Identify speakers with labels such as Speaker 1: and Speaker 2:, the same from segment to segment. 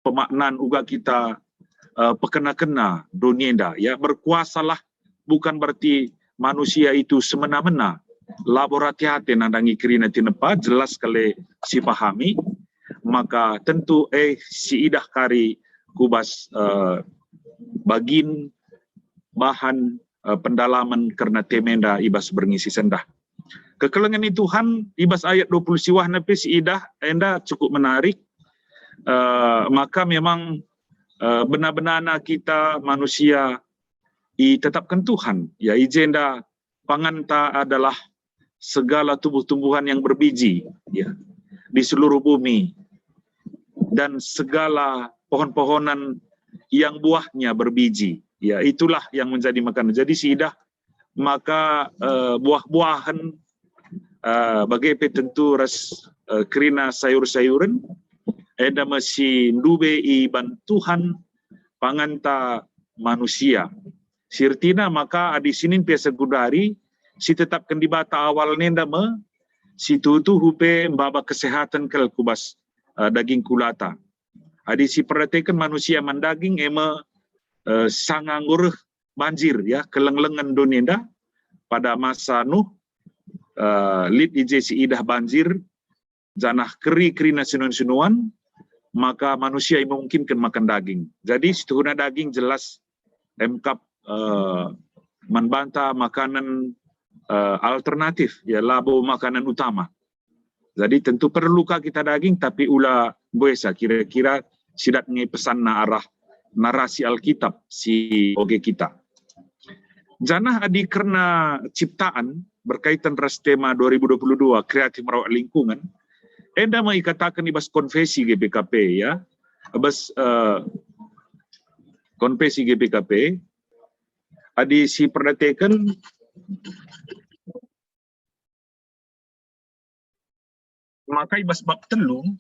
Speaker 1: pemaknaan uga kita pekena-kena dunia enda, ya, berkuasalah bukan berarti manusia itu semena-mena. Labor hati-hati nandangi kerina tinepa, jelas kali si pahami, maka tentu si idah kari kubas bagin bahan pendalaman karena temenda ibas berngisi sendah. Kekelengan Tuhan ibas ayat 20 siwah napi si idah enda cukup menarik. Maka memang benar-benar kita manusia ditetapkan Tuhan, ya, ijenda panganta adalah segala tumbuh-tumbuhan yang berbiji, ya, di seluruh bumi, dan segala pohon-pohonan yang buahnya berbiji, ya, itulah yang menjadi makanan. Jadi sidah maka buah-buahan bagi tentu ras kerina sayur-sayuran ada masih ndube bantuhan panganta manusia. Sirtina maka adi sinin biasa gudari si tetapkan di bata awal nenda si tutu hupe mbaba kesehatan kel kubas daging kulata. Adi si perhatikan manusia mandaging ema sangangur banjir, ya, keleng-lengan donenda pada masa Nuh, lid ije si idah banjir janah keri kerina sinuan-sinuan, maka manusia yang memungkinkan makan daging. Jadi setuhuna daging jelas emkap membantah makanan alternatif, ya, labo makanan utama. Jadi tentu perlukah kita daging, tapi ulah biasa kira-kira sidat ngi pesan na arah narasi Alkitab si oge kita. Janah adi karena ciptaan berkaitan ras tema 2022 kreatif merawat lingkungan. Enda mau ikatakan ibas konfesi GBKP, ya, ibas konfesi GBKP. Adi si perhatikan maka ibas bab telung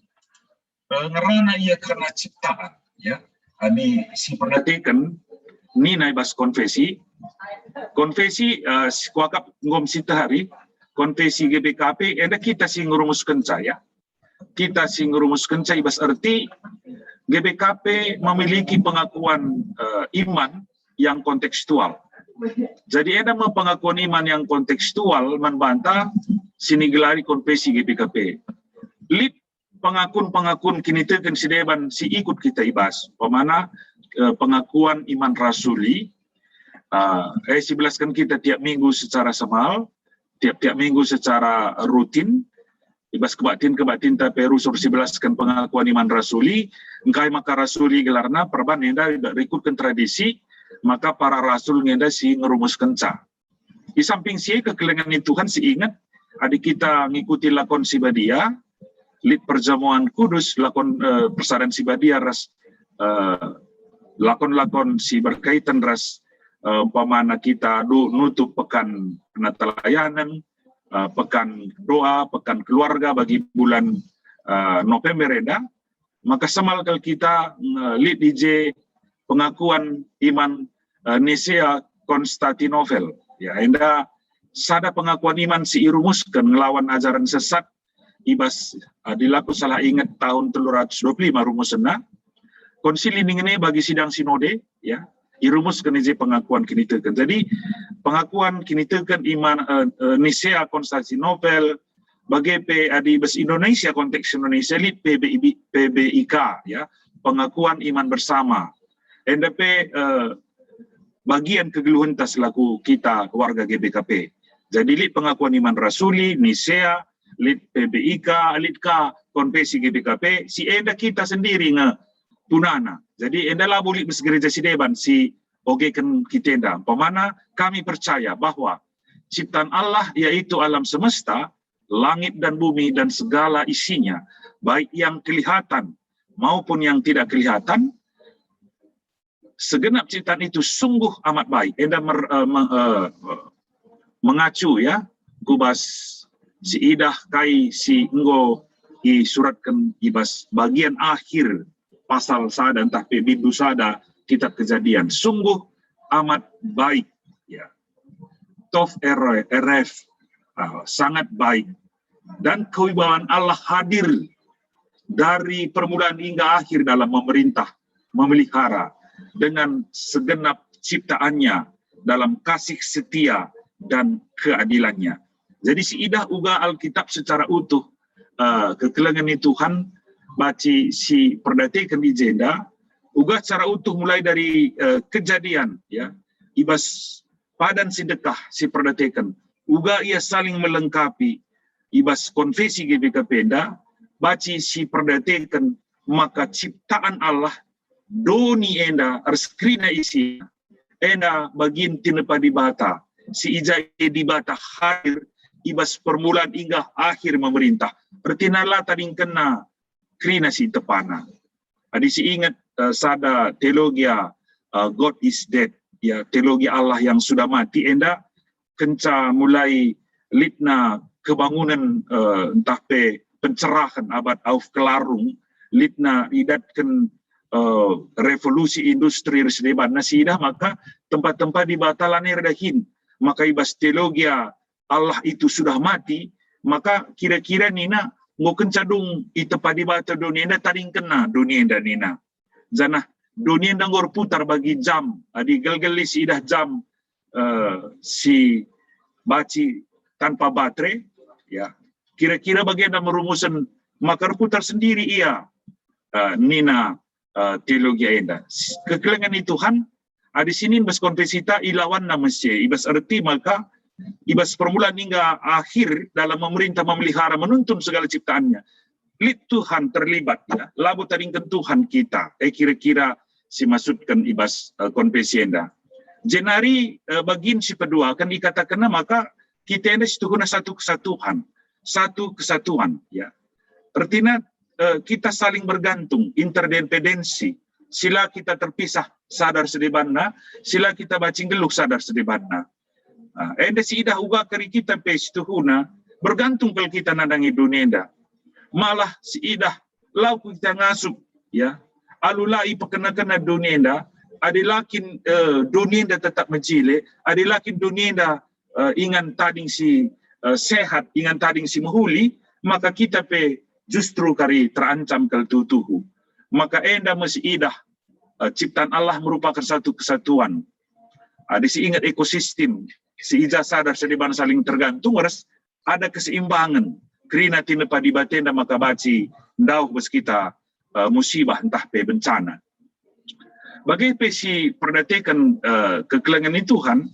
Speaker 1: ngerana ia karena ciptaan, ya. Adi si perhatikan ni na ibas konfesi kuakap ngom sitahari konfesi GBKP enda kita si ngurumuskan saya. Kita si ngurumuskan saya ibas arti GBKP memiliki pengakuan iman yang kontekstual. Jadi ada pengakuan iman yang kontekstual membantah sini gelari konfesi GBKP. Lid pengakuan kini tekan si deban si ikut kita ibas. Pemana pengakuan iman rasuli. Sebelaskan kita tiap minggu secara semal, tiap minggu secara rutin. Ibas kebatin tapi rusur sebelaskan pengakuan iman rasuli. Engkai maka rasuli gelarna perban enda ikutkan tradisi. Maka para rasul ngenda si ngerumuskan ca. Di samping si kekelengan Tuhan si ingat adik kita ngikuti lakon Sibadia, lid perjamuan kudus, lakon persaudaraan Sibadia ras lakon-lakon si berkaitan ras umpamana kita nutup pekan penatalayanan, pekan doa, pekan keluarga bagi bulan November eda, maka semal kal kita lid DJ pengakuan iman Nisea Konstantinopel, ya, enda sada pengakuan iman si irumuskan ngelawan ajaran sesat ibas dilaku salah ingat tahun 325 rumusena konsili ini bagi sidang sinode, ya, irumuskan ije pengakuan kini teken. Jadi pengakuan kini teken iman Nisea Konstantinopel bagi adi bes Indonesia konteks Indonesia lid PBIK, ya, pengakuan iman bersama. NDP bagian kegeluhan tas laku kita warga GBKP. Jadi lid pengakuan iman rasuli, Nisea, lid PBIK, lid K, konfesi GBKP, si enda kita sendiri tunana. Jadi enda lah boleh bergereja si deban, si ogekan kita enda. Pemana kami percaya bahwa ciptaan Allah yaitu alam semesta, langit dan bumi dan segala isinya, baik yang kelihatan maupun yang tidak kelihatan, segenap ciptaan itu sungguh amat baik. Enda mengacu, ya, kubas si idah kai si enggo i suratkan ibas bagian akhir pasal sada entah bindu sada kitab Kejadian. Sungguh amat baik, ya. Tov RF sangat baik dan kewibawaan Allah hadir dari permulaan hingga akhir dalam memerintah, memelihara dengan segenap ciptaannya dalam kasih setia dan keadilannya. Jadi si idah uga Alkitab secara utuh kekelengan Tuhan baci si perdatekan di jenda uga secara utuh mulai dari kejadian ya ibas padan sedekah si perdatekan uga ia saling melengkapi ibas konfesi GBK Penda baci si perdatekan maka ciptaan Allah doni enda arskrina isi enda bagin tinepa di bata si ija di bata hadir ibas permulaan hingga akhir memerintah. Pertinala tading kena krina si tepana. Adi si ingat sada teologia God is dead. Ya teologi Allah yang sudah mati enda kenca mulai litna kebangunan entah pe pencerahan abad auf kelarung litna idatkan revolusi industri resdeban nasidah maka tempat-tempat di batalan erdahin maka ibas teologia Allah itu sudah mati, maka kira-kira nina mau kencadung itu padi bata dunia taring kena dunia dan nina. Janah dunia ngor putar bagi jam, adi gelgelis idah jam si baci tanpa baterai, ya kira-kira bagaimana merumusan maka putar sendiri ia nina teologi enda. Kekelengan Tuhan, di sini bas konfesita ilawan namasya, ibas arti maka ibas permulaan hingga akhir dalam memerintah memelihara menuntun segala ciptaannya. Lit Tuhan terlibat ya. Labu taringkan Tuhan kita. Kira-kira si masukkan ibas konfesi enda. Jenari bagin si kedua kan dikatakan maka kita enda situhuna satu kesatuan. Satu kesatuan ya. Artinya kita saling bergantung, interdependensi. Sila kita terpisah sadar sedebanna, sila kita bacing geluk sadar sedebanna. Enda si idah uga kari kita pes tuhuna bergantung kalau kita nadangi dunia enda. Malah si idah lau kita ngasup ya alulai pekena-kena dunia enda adilakin dunia enda tetap mencile adilakin dunia enda ingan tading si sehat ingan tading si mahuli maka kita pe justru kari terancam kalau tutuhu maka enda mesti idah ciptaan Allah merupakan satu kesatuan. Ada si ingat ekosistem si ija sadar sedeban saling tergantung harus ada keseimbangan krina tinepa di batenda maka baci ndau bes kita musibah entah pe bencana bagai pe si perdatekan kekelengan Tuhan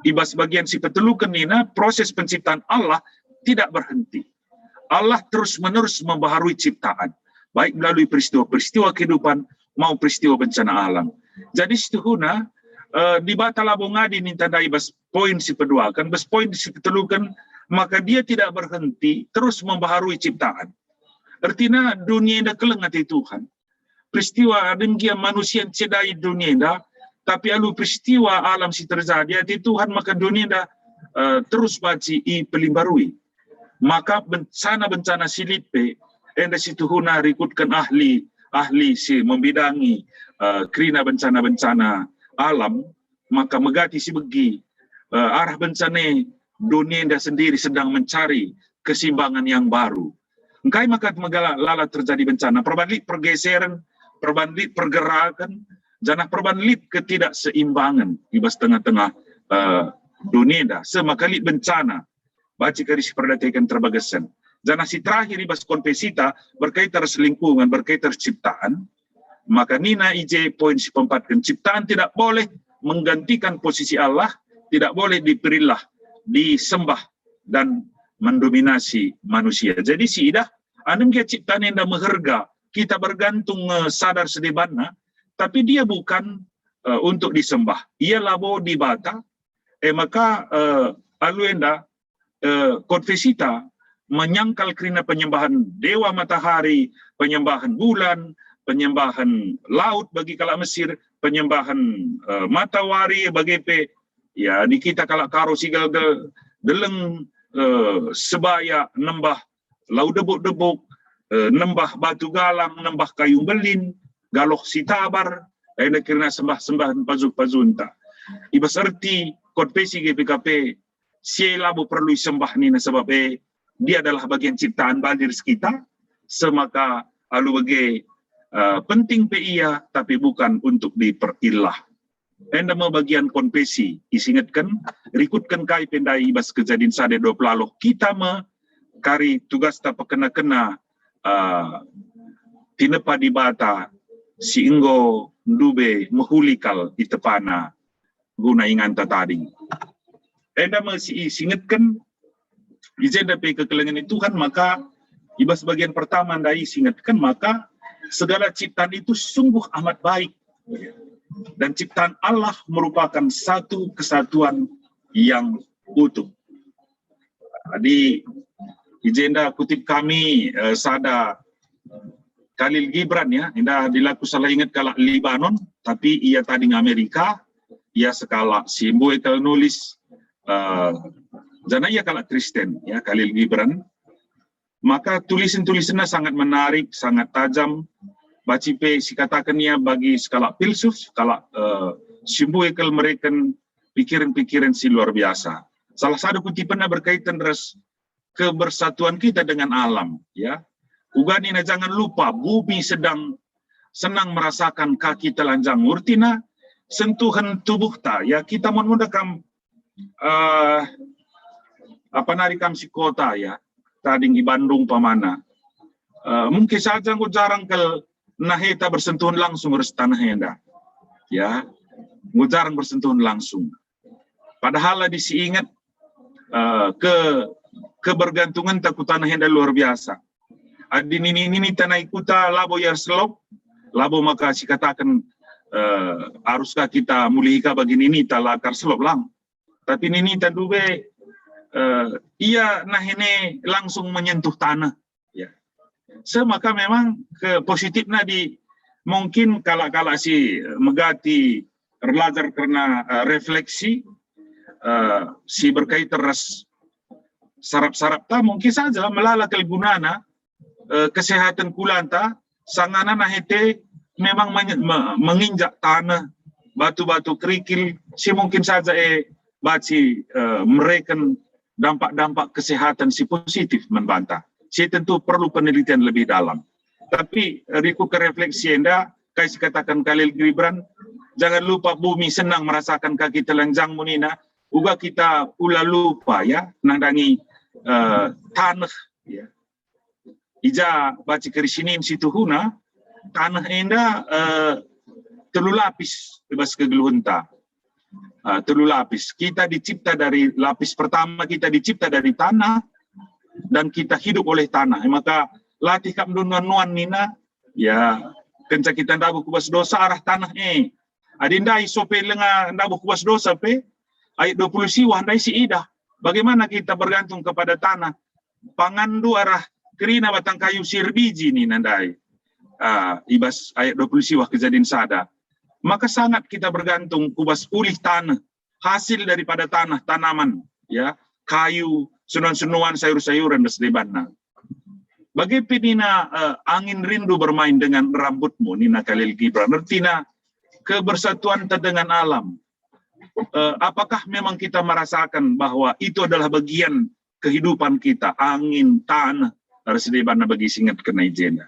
Speaker 1: ibas bagian si petelukan nina proses penciptaan Allah tidak berhenti. Allah terus menerus membaharui ciptaan baik melalui peristiwa kehidupan mau peristiwa bencana alam. Jadi setuhuna di bata labongadi ni tandai bas poin si kedua kan bas poin si ketelukan maka dia tidak berhenti terus membaharui ciptaan. Artinya dunia enda kelengati Tuhan. Peristiwa dengkia manusia cedai dunia enda tapi alu peristiwa alam si terjadi hati Tuhan maka dunia enda terus baci i pelimbarui. Maka bencana silipe enda si tuhuna rikutkan ahli si membidangi krina bencana alam maka megati si begi arah bencana dunia enda sendiri sedang mencari keseimbangan yang baru. Engkai maka megala lala terjadi bencana perbanding pergeseran perbanding pergerakan janah perbanding ketidakseimbangan di tengah-tengah dunia enda semakali bencana baci kari si perdatekan terbagasan janah si terakhir ibas konfesita berkaitan selingkungan berkaitan ciptaan maka nina ije poin si pempatkan ciptaan tidak boleh menggantikan posisi Allah tidak boleh diperilah disembah dan mendominasi manusia. Jadi si idah anem dia ciptaan yang meherga kita bergantung sadar sedebanna tapi dia bukan untuk disembah ia labo dibata maka aluenda konfesita menyangkal kerana penyembahan dewa matahari, penyembahan bulan, penyembahan laut bagi kalak Mesir, penyembahan matahari bagi pe ya di kita kalak karo sigal deleng sebaya nembah lau debuk-debuk nembah batu galang, nembah kayu belin, galoh sitabar, ada kerana sembah-sembah pazun-pazunta. Ibas arti konfesi GPKP siapa perlu sembah ni sebab dia adalah bagian ciptaan balir kita semaka alu bagi penting pe ia tapi bukan untuk diperilah. Enda mau bagian konfesi isingatkan rikutkan kai pendai ibas kejadian sade 20 kita kari tugas ta pekena-kena tinepa di bata si inggo ndube mehulikal itepana guna inganta tadi. Enda masih isingatkan izin dapat kekelengan itu kan, maka ibas bagian pertama ndai singatkan maka segala ciptaan itu sungguh amat baik dan ciptaan Allah merupakan satu kesatuan yang utuh. Jadi izin kutip kami sada Khalil Gibran ya, indah dilaku salah ingat kalau Libanon, tapi ia tadi di Amerika, ia sekala simbo itu nulis jana ia kalau Kristen ya Khalil Gibran, maka tulisan-tulisannya sangat menarik, sangat tajam. Bacipe si katakannya bagi skala filsuf, skala simbo ekal mereka pikiran-pikiran si luar biasa. Salah satu kutipannya berkaitan dengan kebersatuan kita dengan alam ya. Uganina jangan lupa bumi sedang senang merasakan kaki telanjang urtina sentuhan tubuh ta ya kita menggunakan apa narikam si kota ya tading di Bandung pamana mungkin saja aku jarang ke naheta bersentuhan langsung harus tanah henda ya aku jarang bersentuhan langsung padahal diingat kebergantungan takut tanah henda luar biasa. Adi ini tanah ikuta labo ya selop labo maka si katakan haruskah kita mulihika begini ini talakar selop lang tapi ini tandube ia nah ini langsung menyentuh tanah ya maka memang ke positifnya di mungkin kala-kala si megati belajar karena refleksi si berkaitan ras sarap-sarap ta mungkin saja melala kelgunana kesehatan kulanta sangana nahete memang menginjak tanah batu-batu kerikil si mungkin saja baci mereka dampak-dampak kesehatan si positif membantah si tentu perlu penelitian lebih dalam tapi riku ke refleksi enda kayak katakan Khalil Gibran jangan lupa bumi senang merasakan kaki telanjang munina uga kita pula lupa ya nandangi tanah ya ija baci kerisinin situ huna tanah enda telu lapis bebas kegeluhunta telu lapis kita dicipta dari lapis pertama kita dicipta dari tanah dan kita hidup oleh tanah maka latih kam nuan nina ya kenca kita ndabu kubas dosa arah tanah adinda isope lenga ndabu kubas dosa pe ayat 20 siwa ndai si ida bagaimana kita bergantung kepada tanah pangandu arah kerina batang kayu sirbiji ni nandai ibas ayat 20 siwah kejadian sada maka sangat kita bergantung kubas ulih tanah hasil daripada tanah tanaman ya kayu sunuan-sunuan sayur-sayuran dan sedebanna bagi pinina angin rindu bermain dengan rambutmu nina Khalil Gibran artinya kebersatuan dengan alam apakah memang kita merasakan bahwa itu adalah bagian kehidupan kita angin tanah harus dibana bagi singat kena izenda.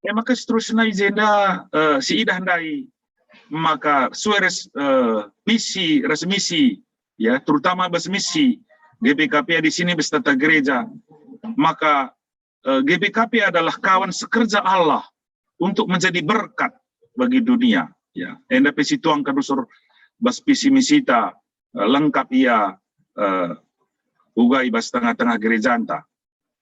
Speaker 1: Ya maka seterusnya izenda si idah handai maka sueres misi resmisi ya terutama misi GBKP di sini beserta gereja maka GBKP adalah kawan sekerja Allah untuk menjadi berkat bagi dunia ya. Enda pesi tuang kadusur bas visi misita lengkap ia ugai bas tengah-tengah gereja anta.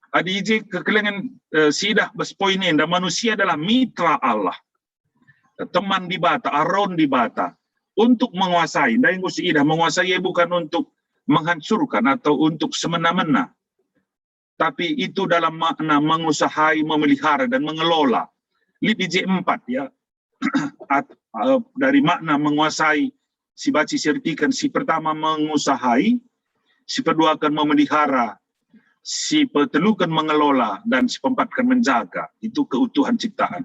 Speaker 1: Adi ije kekelengan sidah bas poin ini, manusia adalah mitra Allah. Teman di bata, aron di bata. Untuk menguasai, dan yang sidah menguasai bukan untuk menghancurkan atau untuk semena-mena. Tapi itu dalam makna mengusahai, memelihara, dan mengelola. Lid ije 4 ya. Dari makna menguasai, si baci sertikan, si pertama mengusahai, si kedua akan memelihara, si petelukan mengelola, dan si keempat akan menjaga. Itu keutuhan ciptaan.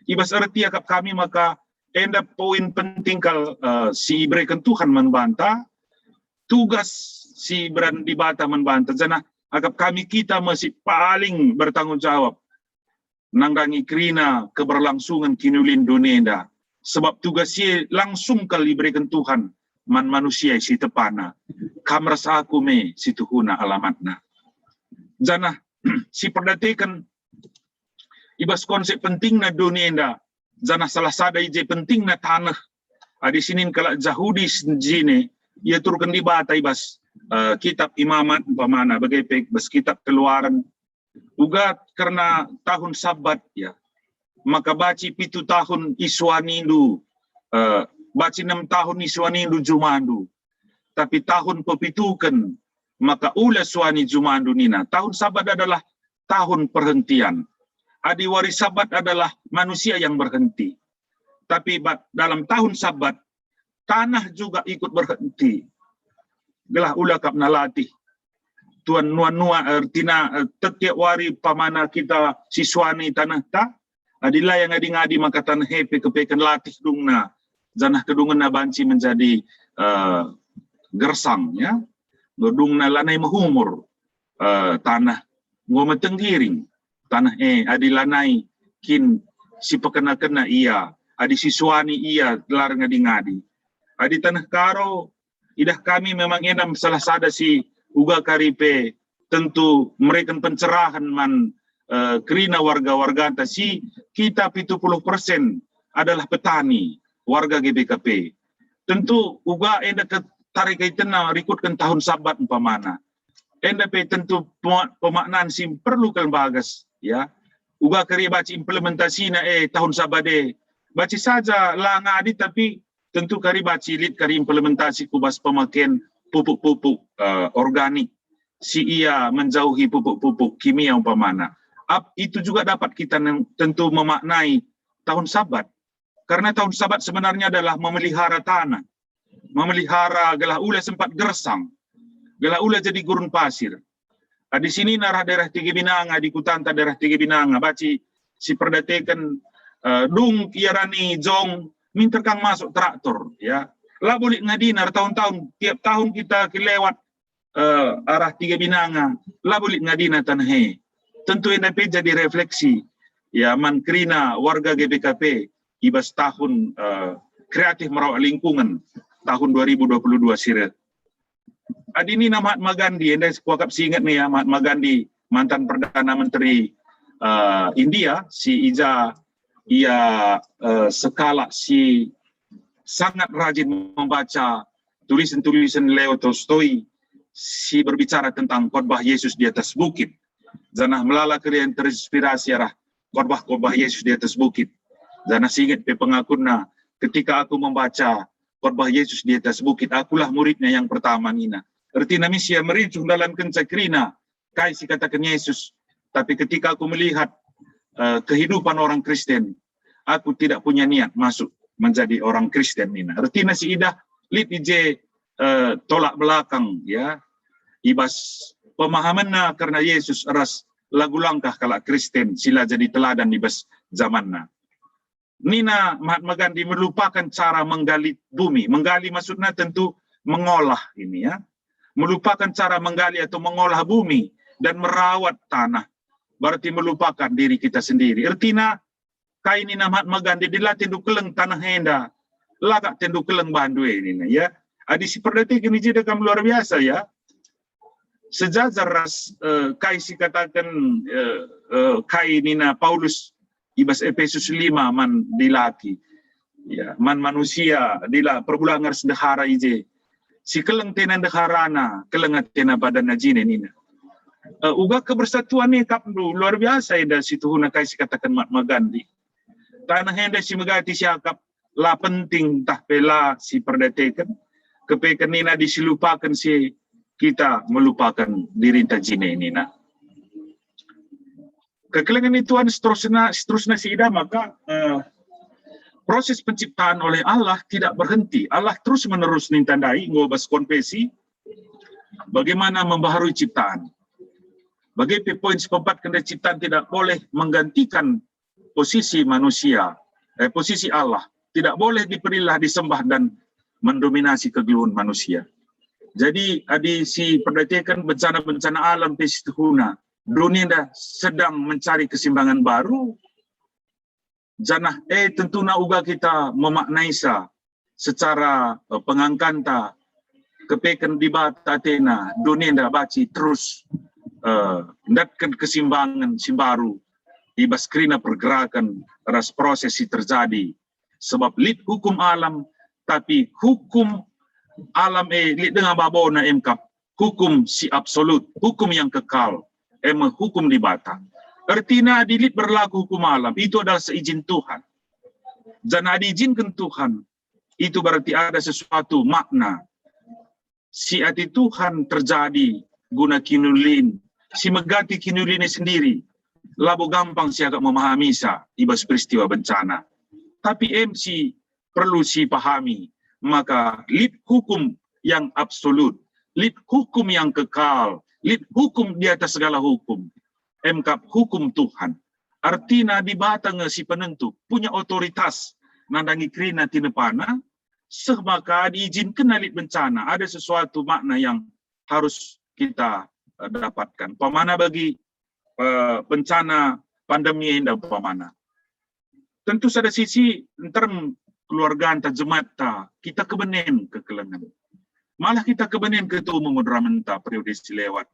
Speaker 1: Ibas arti akap kami maka enda poin penting kal si berikan Tuhan membantah, tugas si beran dibata membantah. Jana Agap kami kita masih paling bertanggung jawab nanggangi kerina keberlangsungan kinulin dunia. Sebab tugasnya langsung kali berikan Tuhan man manusia si tepana. Kamras aku me si tuhuna alamatna. Janah si perdatikan ibas konsep pentingna dunia. Janah salah sada ije pentingna tanah. Adi sinin kalak Yahudi sendiri ia turkan di bata ibas kitab imamat pamana bagai bas kitab keluaran ugat karena tahun sabat ya maka baci 7 tahun iswanindu baci 6 tahun iswanindu jumandu tapi tahun pepitukan maka ula suani jumandu nina tahun sabat adalah tahun perhentian adi waris sabat adalah manusia yang berhenti tapi dalam tahun sabat tanah juga ikut berhenti gelah ula kap nalatih tuan nua artina setiap wari pamana kita siswani tanah ta adillah yang ngadi maka tanah hepe kepekan latih dungna janah kedungan na banci menjadi gersang ya gedungna lanai mahumur tanah ngoma tenggiring tanah adilanai kin si pekena-kena iya adi siswani iya lar ngadi adi tanah karo idah kami memang enam salah sada si uga karipe tentu mereka pencerahan man kerina warga-warga si kita 70% adalah petani warga GBKP. Tentu uga enda tarik itena rikutkan tahun sabat umpamana. Enda pe tentu pemaknaan sim perlu kan bagas ya. Uga kari baca implementasinya tahun sabade. Baca saja lah ngadi tapi tentu kari baca lit kari implementasi kubas pemakaian pupuk-pupuk organik si ia menjauhi pupuk-pupuk kimia umpamana. Itu juga dapat kita tentu memaknai tahun sabat. Karena tahun sabat sebenarnya adalah memelihara tanah. Memelihara gelah ula sempat gersang. Gelah ula jadi gurun pasir. Di sini narah daerah Tiga Binanga, di Kutanta daerah Tiga Binanga. Baci si perdatekan dung kiarani jong minta kang masuk traktor ya. Lah boleh ngadinar tahun-tahun tiap tahun kita kelewat arah Tiga Binanga. Lah boleh ngadina tanah. Tentu NDP jadi refleksi ya man kerina warga GBKP ibas tahun kreatif merawat lingkungan tahun 2022 siret. Adini nama Mahatma Gandhi, anda kuakap si ingat nih ya Mahatma Gandhi mantan Perdana Menteri India si ia sekala si sangat rajin membaca tulisan-tulisan Leo Tolstoy si berbicara tentang khotbah Yesus di atas bukit. Janah melala kalian terinspirasi arah khotbah Yesus di atas bukit. Janah singet pe pengakuna ketika aku membaca khotbah Yesus di atas bukit, akulah muridnya yang pertama nina. Erti nami sia merincung dalam kencakrina kai si katakan Yesus. Tapi ketika aku melihat kehidupan orang Kristen, aku tidak punya niat masuk menjadi orang Kristen nina. Erti nasi idah lit ije tolak belakang ya. Ibas pemahamanna karena Yesus eras lagu langkah kalak Kristen sila jadi teladan ibas zamanna. Nina Mahatma Gandhi melupakan cara menggali bumi. Menggali maksudnya tentu mengolah ini ya. Melupakan cara menggali atau mengolah bumi dan merawat tanah. Berarti melupakan diri kita sendiri. Artinya kai Nina Mahatma Gandhi dilatih keleng tanah henda. Lagak tendu keleng bandu ini ya. Adi si perdati kini jadi kamu luar biasa ya. Sejajar ras kai si katakan kai Nina Paulus ibas Efesus 5 man dilaki ya man manusia dila perbulangan sedahara ije si keleng tenan deharana keleng tena badan najine nina uga kebersatuan ni kapdu luar biasa ida si tuhuna kai si katakan Mahatma Gandhi tanah henda si megati siakap la penting tah pela si perdatekan kepekan nina disilupakan si kita melupakan diri tajine nina. Kekelengan itu seterusnya seidah maka proses penciptaan oleh Allah tidak berhenti. Allah terus menerus nintandai ngobas konfesi bagaimana membaharui ciptaan. Bagi poin seperempat kena ciptaan tidak boleh menggantikan posisi manusia, posisi Allah. Tidak boleh diperilah disembah dan mendominasi kegeluhan manusia. Jadi adi si perhatikan bencana-bencana alam pesituhuna. Dunia dah sedang mencari keseimbangan baru. Janah tentu na uga kita memaknai secara pengangkanta kepekan di bata Athena. Dunia dah baci terus datkan keseimbangan si baru. Ibas kerina pergerakan ras proses si terjadi. Sebab lid hukum alam tapi hukum alam lid dengan babona emkap hukum si absolut, hukum yang kekal, hukum di bata. Artinya dilit berlaku hukum alam itu adalah seizin Tuhan. Jangan diizinkan Tuhan, itu berarti ada sesuatu makna. Si hati Tuhan terjadi guna kinulin, si megati kinulin sendiri. Labo gampang si agak memahami ibas peristiwa bencana. Tapi MC perlu si pahami. Maka lid hukum yang absolut, lid hukum yang kekal, lid hukum di atas segala hukum. MK hukum Tuhan. Artinya di batang si penentu punya otoritas nandangi krina tinepana, semaka diizinkan lid bencana. Ada sesuatu makna yang harus kita dapatkan. Pemana bagi bencana pandemi ini dan pemana. Tentu ada sisi term keluarga anta jemaat kita kebenen kekelengan. Malah kita kebenen ketua umum Dramenta periode silewat.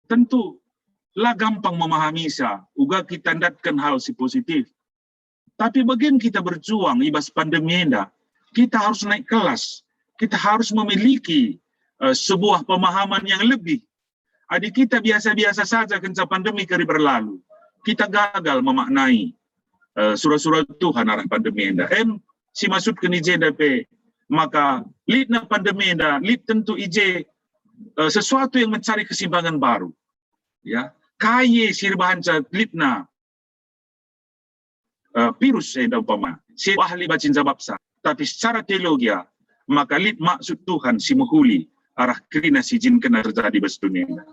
Speaker 1: Tentu lah gampang memahami uga kita ndatkan hal si positif. Tapi bagian kita berjuang ibas pandemi ini, kita harus naik kelas. Kita harus memiliki sebuah pemahaman yang lebih. Adik kita biasa-biasa saja kencang pandemi kali berlalu. Kita gagal memaknai surah-surah Tuhan arah pandemi enda. Si masuk ke nije dape maka lidna pandemi enda lid tentu ije sesuatu yang mencari keseimbangan baru. Ya, kaye sirbahanca lidna virus enda umpama. Si ahli bacin jababsa. Tapi secara teologi maka lid maksud Tuhan si menghuli arah kerina si jin kena terjadi bas dunia enda.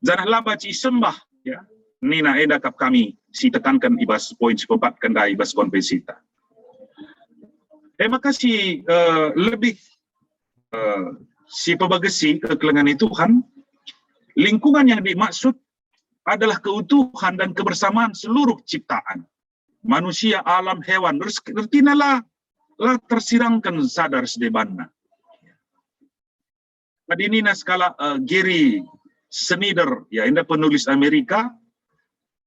Speaker 1: Jangan labaci sembah ya. Nina edakap kami si tekankan ibas poin si pepatkan da ibas konvensita. Makasih lebih si pebagesi kekelengan itu kan lingkungan yang dimaksud adalah keutuhan dan kebersamaan seluruh ciptaan. Manusia, alam, hewan. Artinya lah tersirangkan sadar sedebanna. Tadi Nina skala Gary Snyder, ya ini penulis Amerika.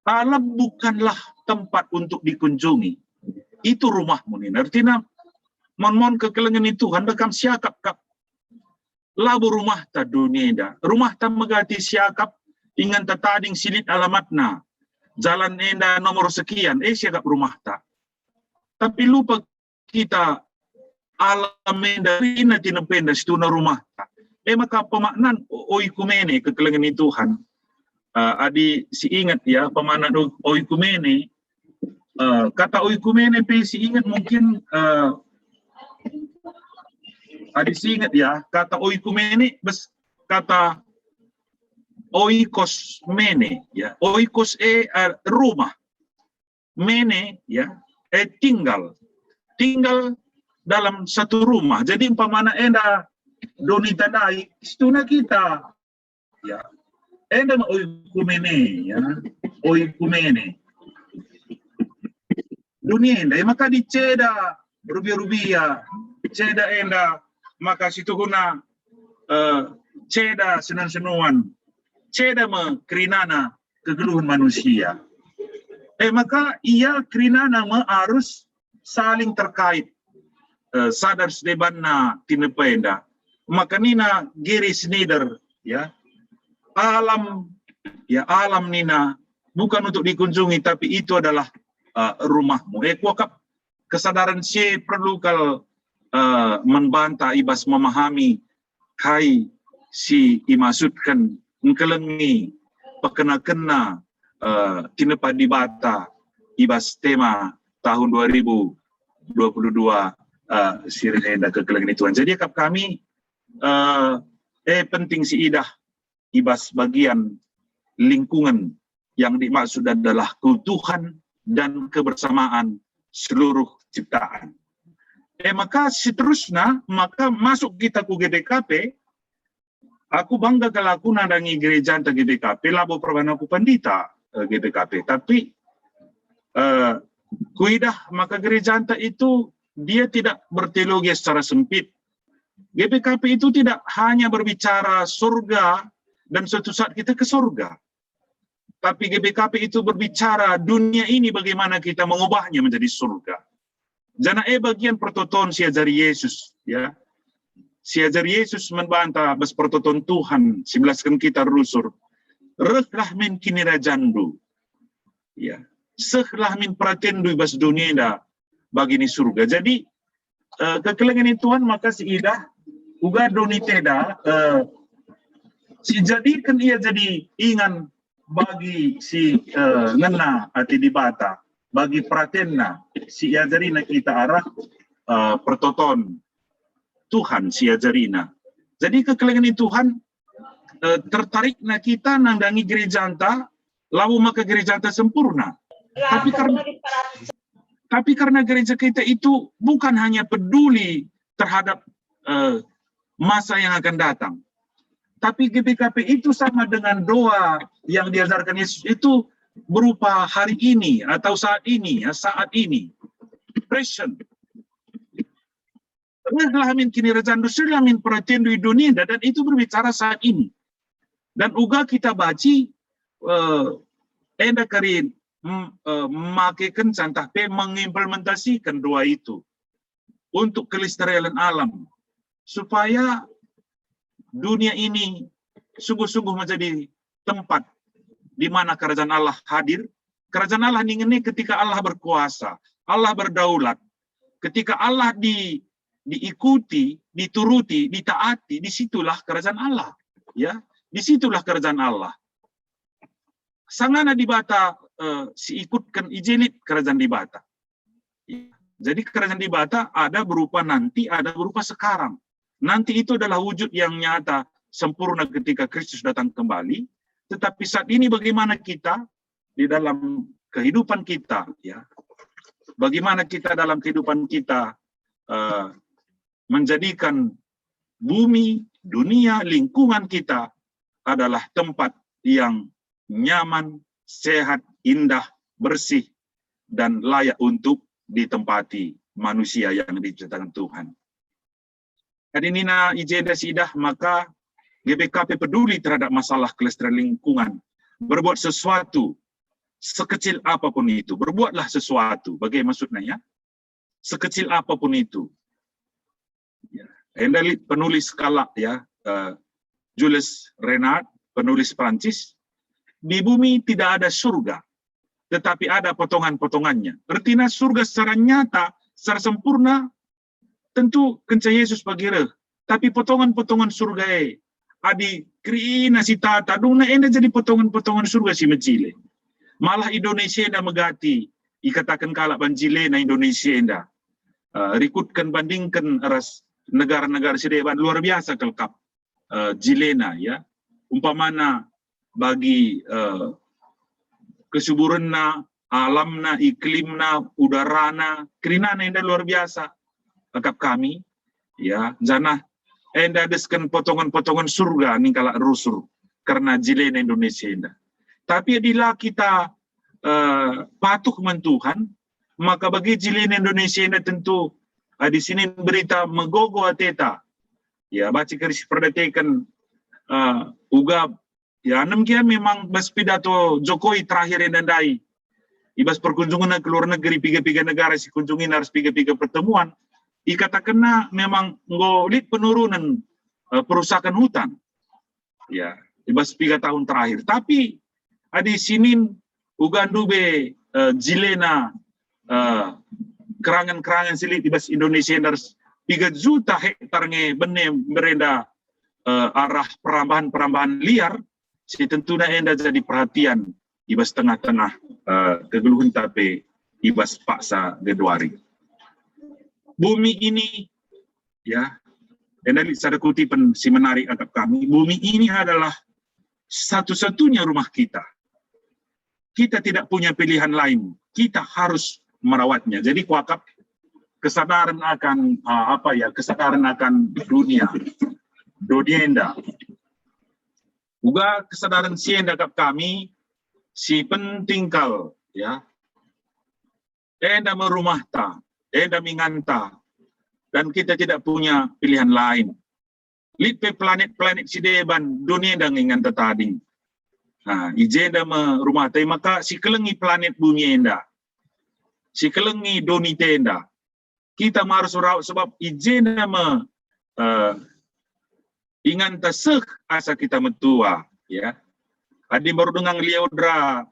Speaker 1: Alam bukanlah tempat untuk dikunjungi. Itu rumahmu nih. Artinya, mon kekelengan itu, anda kam siakap kap. Labu rumah ta dunia dah. Rumah ta megati siakap, ingan ta tading silit alamatna. Jalan enda nomor sekian, siakap rumah ta. Tapi lupa kita, alam enda, ina tinependa, situna rumah ta. Maka pemaknan, oikumene kekelengan itu, Tuhan. Adi si ingat ya pemana oikumene kata oikumene pe si ingat mungkin adi si ingat ya kata oikumene bes kata oikos mene ya oikos rumah mene ya tinggal dalam satu rumah. Jadi umpamana enda donita dai istuna kita ya enda oikumene ya oikumene dunia enda maka diceda rubia ceda enda maka situ guna ceda senan-senuan ceda me kerinana kegeluhan manusia maka ia kerinana me harus saling terkait sadar sedebanna tinependa maka nina Gary Snyder ya alam nina bukan untuk dikunjungi tapi itu adalah rumahmu. Kuakap kesadaran si perlu kalau membantah ibas memahami kai si imasudkan ngkelengi pekena-kena tinepa di bata ibas tema tahun 2022 sirenda kekelengan Tuhan. Jadi kap kami penting si idah ibas bagian lingkungan yang dimaksud adalah keutuhan dan kebersamaan seluruh ciptaan. Maka seterusnya, maka masuk kita ke GBKP, aku bangga kalau aku nadangi gereja anta GBKP, labo perbana aku pandita GBKP. Tapi kuidah maka gereja anta itu dia tidak berteologi secara sempit. GBKP itu tidak hanya berbicara surga dan suatu saat kita ke surga. Tapi GBKP itu berbicara dunia ini bagaimana kita mengubahnya menjadi surga. Jana bagian pertoton si ajari Yesus, ya. Si ajari Yesus membantah bas pertoton Tuhan, 11 kita rusur. Reklah min kini rajandu. Ya. Seklah min pratendu bas dunia dah bagi ni surga. Jadi kekelengan Tuhan maka si idah uga doni teda si jadikan ia jadi ingan bagi si ngena ati dibata bagi pratenna si ajarina kita arah pertoton Tuhan si ajarina. Jadi kekelengan Tuhan tertarik na kita nandangi gereja anta lalu maka gereja anta sempurna. Tapi karena gereja kita itu bukan hanya peduli terhadap masa yang akan datang. Tapi GBKP itu sama dengan doa yang diajarkan Yesus itu berupa hari ini atau saat ini, ya, saat ini. Present. Lamin kini rajandu lamin pratendu dunia dan itu berbicara saat ini. Dan uga kita baci enda karin memakai cantah pe mengimplementasikan doa itu untuk kelestarian alam supaya dunia ini sungguh-sungguh menjadi tempat di mana kerajaan Allah hadir. Kerajaan Allah ini ketika Allah berkuasa, Allah berdaulat. Ketika Allah diikuti, dituruti, ditaati, disitulah kerajaan Allah. Ya, disitulah kerajaan Allah. Sangana di bata si ikutkan ijelit kerajaan di bata. Ya. Jadi kerajaan di bata ada berupa nanti, ada berupa sekarang. Nanti itu adalah wujud yang nyata sempurna ketika Kristus datang kembali. Tetapi saat ini bagaimana kita di dalam kehidupan kita, ya, bagaimana kita dalam kehidupan kita menjadikan bumi, dunia, lingkungan kita adalah tempat yang nyaman, sehat, indah, bersih, dan layak untuk ditempati manusia yang diciptakan Tuhan. Hari ini na ijeda sidah maka GBKP peduli terhadap masalah kelestarian lingkungan. Berbuat sesuatu sekecil apapun itu. Berbuatlah sesuatu. Bagaimana maksudnya ya? Sekecil apapun itu. Ya. Penulis Kalak ya, Jules Renard, penulis Prancis, di bumi tidak ada surga, tetapi ada potongan-potongannya. Artinya surga secara nyata, secara sempurna, tentu kenca Yesus bagire. Tapi potongan-potongan surga adi krina si tata duna enda jadi potongan-potongan surga si mecile. Malah Indonesia enda megati ikatakan kalak banjile na Indonesia enda. Rikutkan bandingkan ras negara-negara sedeban luar biasa kelkap jilena ya. Umpamana bagi kesuburanna, alamna, iklimna, udarana, krinana enda luar biasa. Lekap kami, ya, jana enda deskan potongan-potongan surga nih kalau rusur karena jilena Indonesia enda. Tapi bila kita patuh mentuhan, maka bagi jilena Indonesia enda tentu di sini berita megogo ateta, ya, baca keris perdatekan uga, ya, nemkian memang bas pidato Jokowi terakhir enda dai, ibas perkunjungan ke luar negeri piga-piga negara si kunjungin harus piga-piga pertemuan. Ikatakanna memang ngolit penurunan perusakan hutan, ya, ibas 3 tahun terakhir. Tapi adi sinin ugandube jilena kerangan-kerangan silit ibas Indonesia harus 3 juta hektar nge benem berenda arah perambahan liar, si tentunya enda jadi perhatian ibas tengah-tengah kegeluhan tapi ibas paksa geduari. Bumi ini, ya, dan ada kutipan si menarik agak kami, bumi ini adalah satu-satunya rumah kita. Kita tidak punya pilihan lain, kita harus merawatnya. Jadi kuakap kesadaran akan kesadaran akan dunia enda. Uga kesadaran si enda kap kami si penting kal ya. Enda merumah ta, enda minganta, dan kita tidak punya pilihan lain. Lipe planet-planet si deban dunia enda nginganta tading. Nah, ijenda merumah ta, maka si kelengi planet bumi enda. Si kelengi doni tenda. Kita harus rawat sebab ijena ingan tasek asa kita metua ya. Adi baru dengan liodra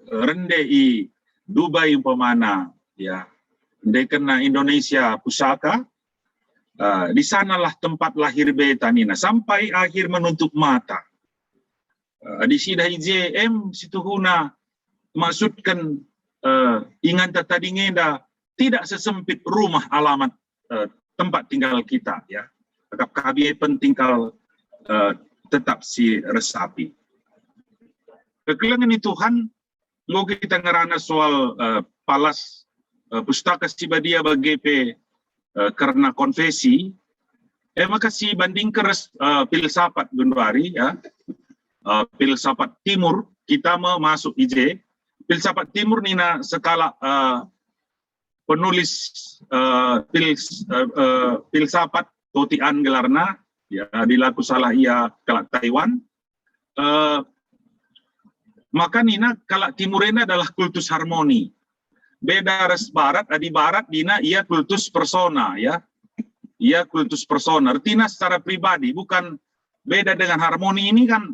Speaker 1: rende i Dubai umpamana ya. Ndai kena Indonesia pusaka di sanalah tempat lahir beta nina sampai akhir menutup mata. Di sidah IJM situhuna maksudkan ingan tadi ngenda tidak sesempit rumah alamat tempat tinggal kita ya. Agak kabi penting kalau tetap si resapi. Kekelangan itu Tuhan, lo kita ngerana soal palas pustaka sibadia bagi karena konfesi, maka si banding keres filsafat Gunduari ya, filsafat timur kita mau masuk IJ. Filsafat timur nina skala penulis filsafat Totian gelarna ya dilaku salah ia kalak Taiwan. Maka nina kalak timurena adalah kultus harmoni. Beda res barat, di barat dina ia kultus persona ya. Ia kultus persona. Artinya secara pribadi bukan beda dengan harmoni ini kan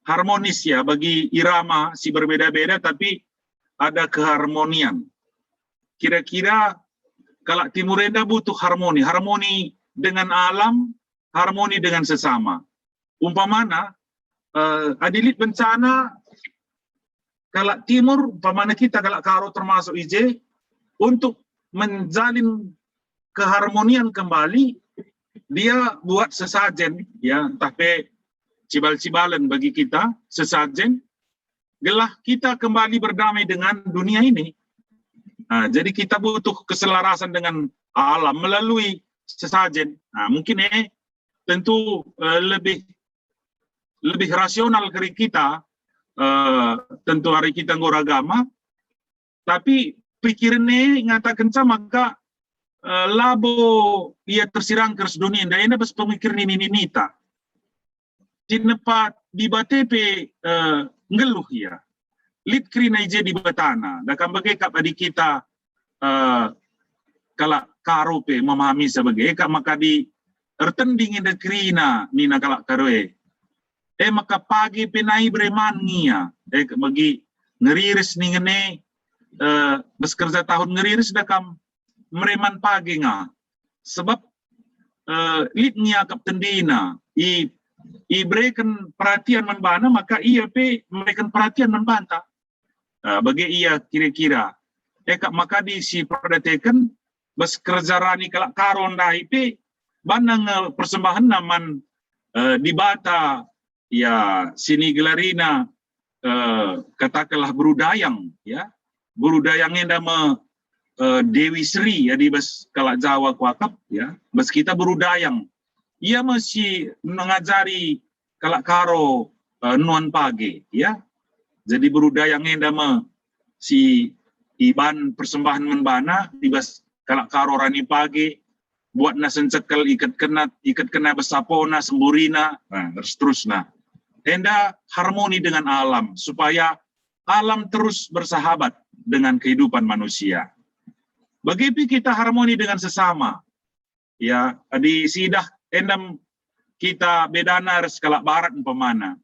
Speaker 1: harmonis ya bagi irama si berbeda-beda tapi ada keharmonian. Kira-kira kalau timurenda butuh harmoni, harmoni dengan alam, harmoni dengan sesama. Umpamana adilit bencana kalau timur umpamana kita kalau karo termasuk IJ untuk menjalin keharmonian kembali dia buat sesajen ya tapi cibal-cibalan bagi kita sesajen gelah kita kembali berdamai dengan dunia ini. Nah, jadi kita butuh keselarasan dengan alam melalui sesajen. Nah, mungkin tentu lebih rasional dari kita tentu hari kita ngoragama tapi pikirannya ngatakan sama maka labo ia tersirang ke dunia dan ini bes pemikiran ini nita. Tinepat di BTP ngeluh ya. Lit krina ije di batana. Dakam bagai kap adik kita kalak karope memahami sebagai kap maka di tertending ida krina nina kalak karoe. Maka pagi penai breman ngia. Bagi ngeriris ni ngene beskerja tahun ngeriris dakam mereman pagi nga. Sebab lit ngia kap tendina i berikan perhatian membana maka ia memberikan perhatian membanta bagi ia kira-kira maka di si perdatekan bas kerjarani kalak karon dah IP banang persembahan naman di bata ya sini gelarina katakanlah berudayang ya berudayang enda Dewi Sri ya di bas kalak Jawa kuakap ya bas kita berudayang ia masih mengajari kalak karo nuan pagi ya jadi berudaya ngenda si iban persembahan membana dibas kalak karo rani pagi buat nasen cekel ikat kena besapona semburina nah terus enda harmoni dengan alam supaya alam terus bersahabat dengan kehidupan manusia. Bagaimana kita harmoni dengan sesama ya di sidah endam kita bedana skala barat umpamana.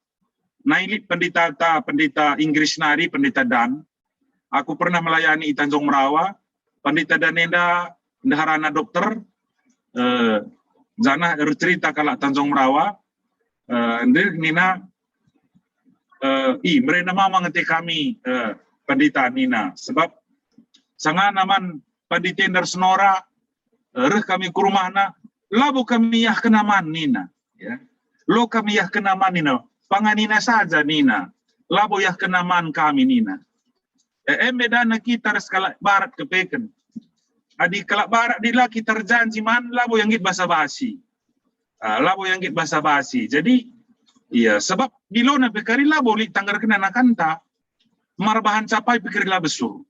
Speaker 1: Nailit pendeta Inggris nari pendeta Dan. Aku pernah melayani di Tanjung Merawa. Pendeta Dan enda ndaharana dokter jana cerita kalak Tanjung Merawa. Nina mereka mama ngeti kami pendeta Nina sebab sangat naman pendeta dari Senora kami ke rumahna labo kami yah kenaman nina ya lo kami yah kenaman nina panganina saja nina labo yah kenaman kami nina medana kita skala barat kepeken adi kalak barak di laki terjanji man labo yang git basa-basi. Labo yang git basa-basi. Jadi iya sebab di lona pekari labo li tanggar kena nakanta marbahan capai pikir lah besur.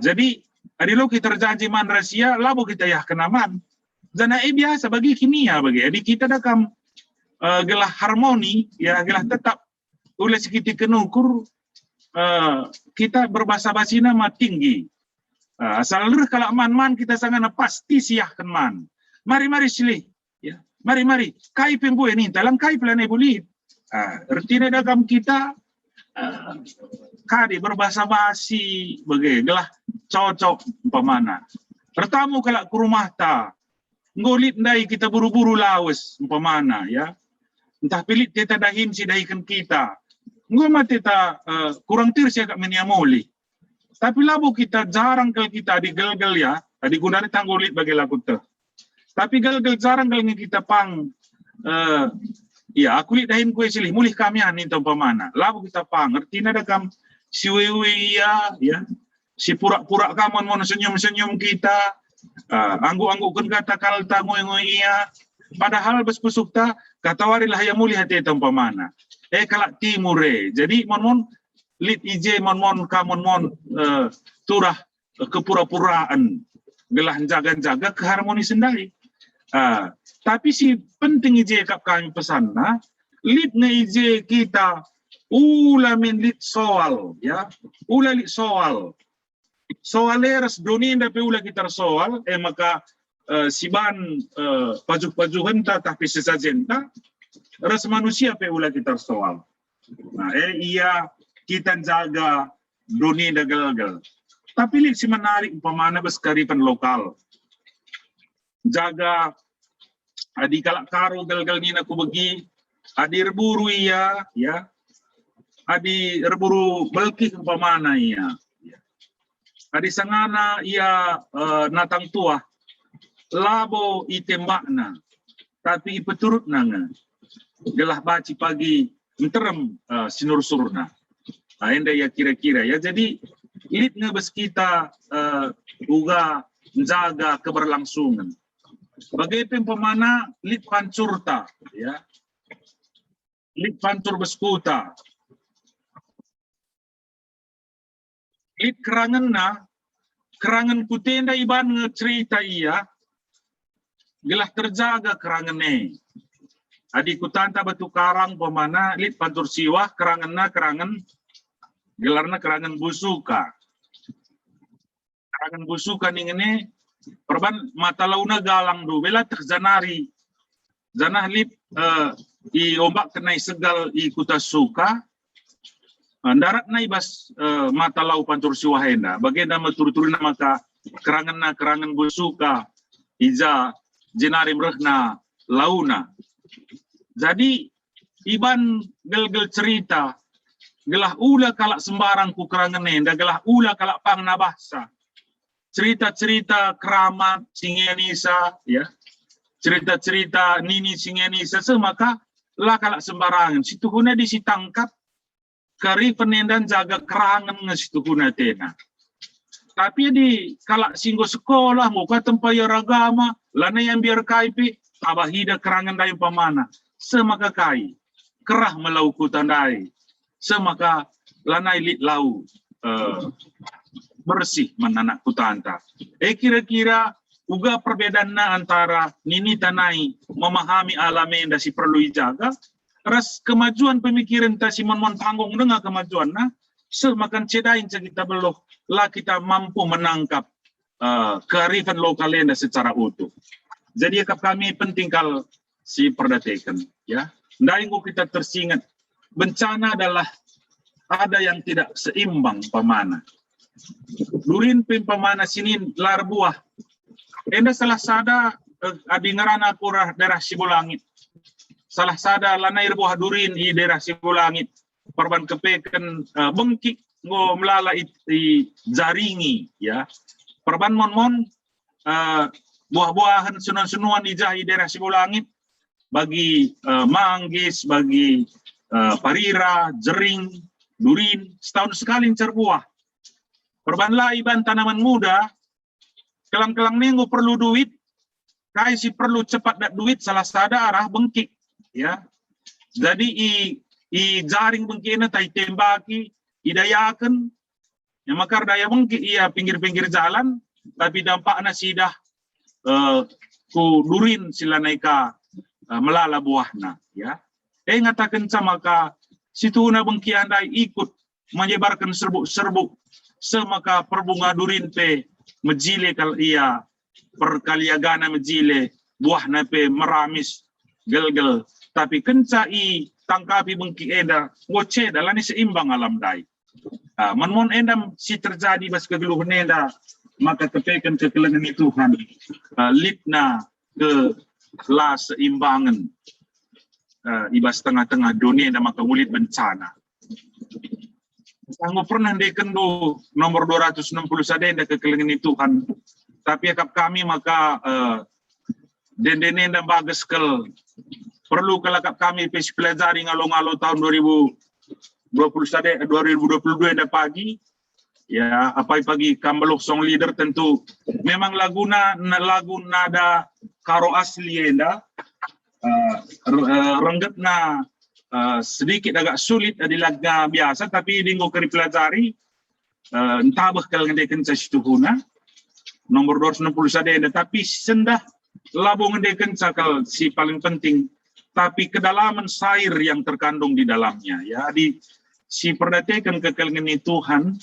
Speaker 1: Jadi adi lo kita terjanji man rahasia labo kita yah kenaman. Jana biasa bagi kimia bagi. Adi kita dakam gelah harmoni ya gelah tetap oleh sekiti kenukur kita berbahasa-basi nama tinggi. Asal lur kalau man kita sangat pasti siahkan man. Mari silih. Ya. Mari. Kai pembu ini dalam kai pelane bulit. Artinya dalam kita kadi berbahasa basi begelah cocok umpamana. Pertama kalau ke rumah ta ngolit ndai kita buru-buru lawas umpamana ya. Entah pilih kita dahin si dahikan kita. Ngoma kita kurang tir siya kak meniamoli. Tapi labo kita jarang kalau kita di gel-gel ya, di gunanya tanggulit bagi lagu tuh. Tapi gel-gel jarang kalau kita pang, ya aku lihat dahin kue silih, mulih kami anin umpamana. Labo kita pang, ngerti nada kam si wewe ya, si pura-pura kamu mau senyum-senyum kita, anggu-anggukan kata kalta ngoy-ngoy iya. Padahal bes-besuk ta kata warilah yang mulih hati umpamana. Kalak timure, jadi mon lit ije mon kamon turah kepura-puraan gelah jaga-jaga keharmoni sendiri. Tapi si penting ije kap kami pesan lit nge ije kita min lit soal ya lit soal soaleras dunia dapat ula kita soal maka siban pajuk-pajuhan tapi sesajen ras manusia pe ula kita soal. Iya kita jaga dunia dagal-gal. Tapi lihat si menarik umpamana bersekaripan lokal. Jaga adi kalak karo gal-gal ni aku bagi adi reburu iya ya. Adi reburu belki umpamana iya. Adi sangana iya natang tua labo itembakna tapi ipeturut nanga. Gelah baci pagi enterem sinur-surna. Enda ya kira-kira ya jadi lit ngebes kita juga menjaga keberlangsungan. Bagaimana pemana lit pancurta ya. Lit pancur beskuta. Lit kerangan kutenda iban ngecerita iya. Gelah terjaga kerangane. Adi kutanta batu karang pemana lit pancur siwah kerangan gelarna kerangan busuka. Kerangan busuka ini perban mata launa galang do bela terjanari. Janah lip i ombak kenai segal i kuta suka. Darat nai bas mata lau pancur siwahenda. Bagenda matur-turina maka kerangan busuka ija jenari merehna launa. Jadi iban gel-gel cerita gelah ula kalak sembarang ku keranganen dan gelah ula kalak pang nabahsa. Cerita-cerita keramat Singianisa ya. Cerita-cerita Nini Singianisa semaka lah kalak sembarangan. Situ guna disitangkap kari penendan jaga kerangan ngesitu guna tena. Tapi di kalak singgo sekolah muka tempaya ragama lana yang biar kaipi tabahida kerangan dayu pamana. Semaka kai kerah melauku tandai semaka lanai lit lau bersih menanak kutanta. Kira-kira uga perbedaan antara nini tanai memahami alam yang si perlu dijaga ras kemajuan pemikiran ta si mon tanggung dengan kemajuan semakan cedain kita belum lah kita mampu menangkap kearifan lokal yang secara utuh. Jadi kami penting kalau si perdatekan ya. Ndaingku kita tersingat bencana adalah ada yang tidak seimbang pemana. Durin pemana sini lar buah. Enda salah sada adi ngarana kurah daerah Sibulangit. Salah sada lanair buah durin di daerah Sibulangit. Perban kepeken bengkik ngo melala iti jaringi ya. Perban mon buah-buahan sunuan-sunuan di daerah Sibulangit bagi manggis, bagi parira, jering, durin, setahun sekali cerbuah. Perban laiban tanaman muda,
Speaker 2: kelang-kelang nengo perlu duit, kai si perlu cepat dat duit salah sada arah bengkik, ya. Jadi i jaring bengkina tai tembaki, idayakan, ya makar daya bengkik ia pinggir-pinggir jalan, tapi dampaknya sidah ku durin sila naika melala buahna, ya. Ngatakan sama ka situna bengki andai ikut menyebarkan serbuk-serbuk semaka perbunga durin pe mejile kal ia perkaliagana mejile buahna pe meramis gel-gel, tapi kenca i tangkapi bengki enda ngoce dalani seimbang alam dai. Mon endam si terjadi bas kegeluhan enda maka tepekan kekelengan Tuhan litna ke la seimbangan ibas tengah-tengah dunia dan maka ulit bencana. Sanggup pernah dekendo nomor 260 sadenda kekelengan Tuhan, tapi akap kami maka dendene dan bagus kel perlu kelakap kami pes pelajari ngalo-ngalo tahun 2022 dan pagi. Ya, apa pagi kambeluh song leader tentu memang lagu nada karo asli enda renggetna sedikit agak sulit di laga biasa, tapi dinggo keri pelajari entah bakal ngedekan situhuna nomor 260 sadenda, tapi sendah labo ngedekan cakal si paling penting, tapi kedalaman sair yang terkandung di dalamnya, ya. Di si perdatekan kekelengan Tuhan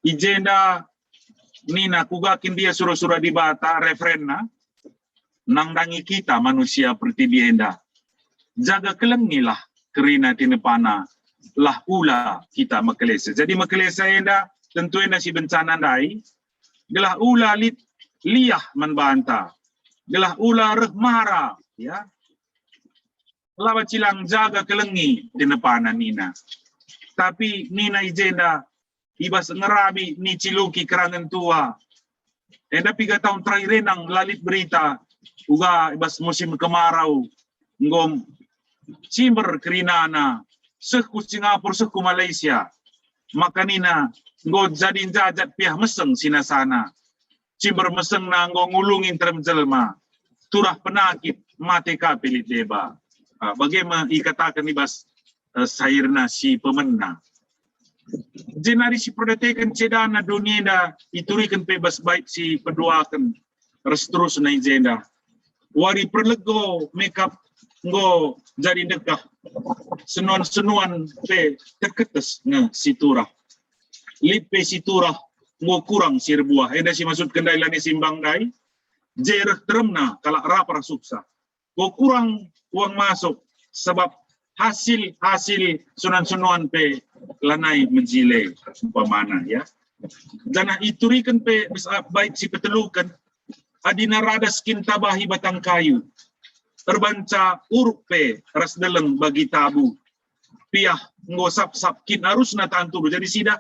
Speaker 2: ijenda nina kugakin dia surah-surah di bata referenna nangdangi kita manusia pertibienda jaga kelengilah kerina tinepana lah ula kita makelesa. Jadi makelesa enda tentu enda si bencana dai gelah ula liah membanta gelah ula rehmara, ya. Lawa cilang jaga kelengi tinepana nina, tapi nina ijenda ibas ngerabi ni ciluki kerangan tua. Enda 3 tahun terakhir nang lalit berita uga ibas musim kemarau ngom cimber kerinana seku Singapura seku Malaysia makanina ngo jadin jajat piah meseng sinasana cimber meseng na ngo ngulungin terem jelma turah penakit mate ka pilit deba. Bagaimana ikatakan ibas sairna si pemena jenari si perdatekan cedana dunia da iturikan bebas baik si peduakan restrus na ijenda wari perlego makeup ngo jadi dekah senuan-senuan pe terketes nga si turah lipe si turah ngo kurang sir buah eda si maksud kendai lani simbang dai jereh teremna kalak rapar suksa ngo kurang uang masuk sebab hasil sunan-sunuan pe lanai menjile umpamana, ya. Jana iturikan pe baik si petelukan adina rada skin tabahi batang kayu terbanca uruk pe ras deleng bagi tabu piah ngosap kin harus na tahan turu jadi sida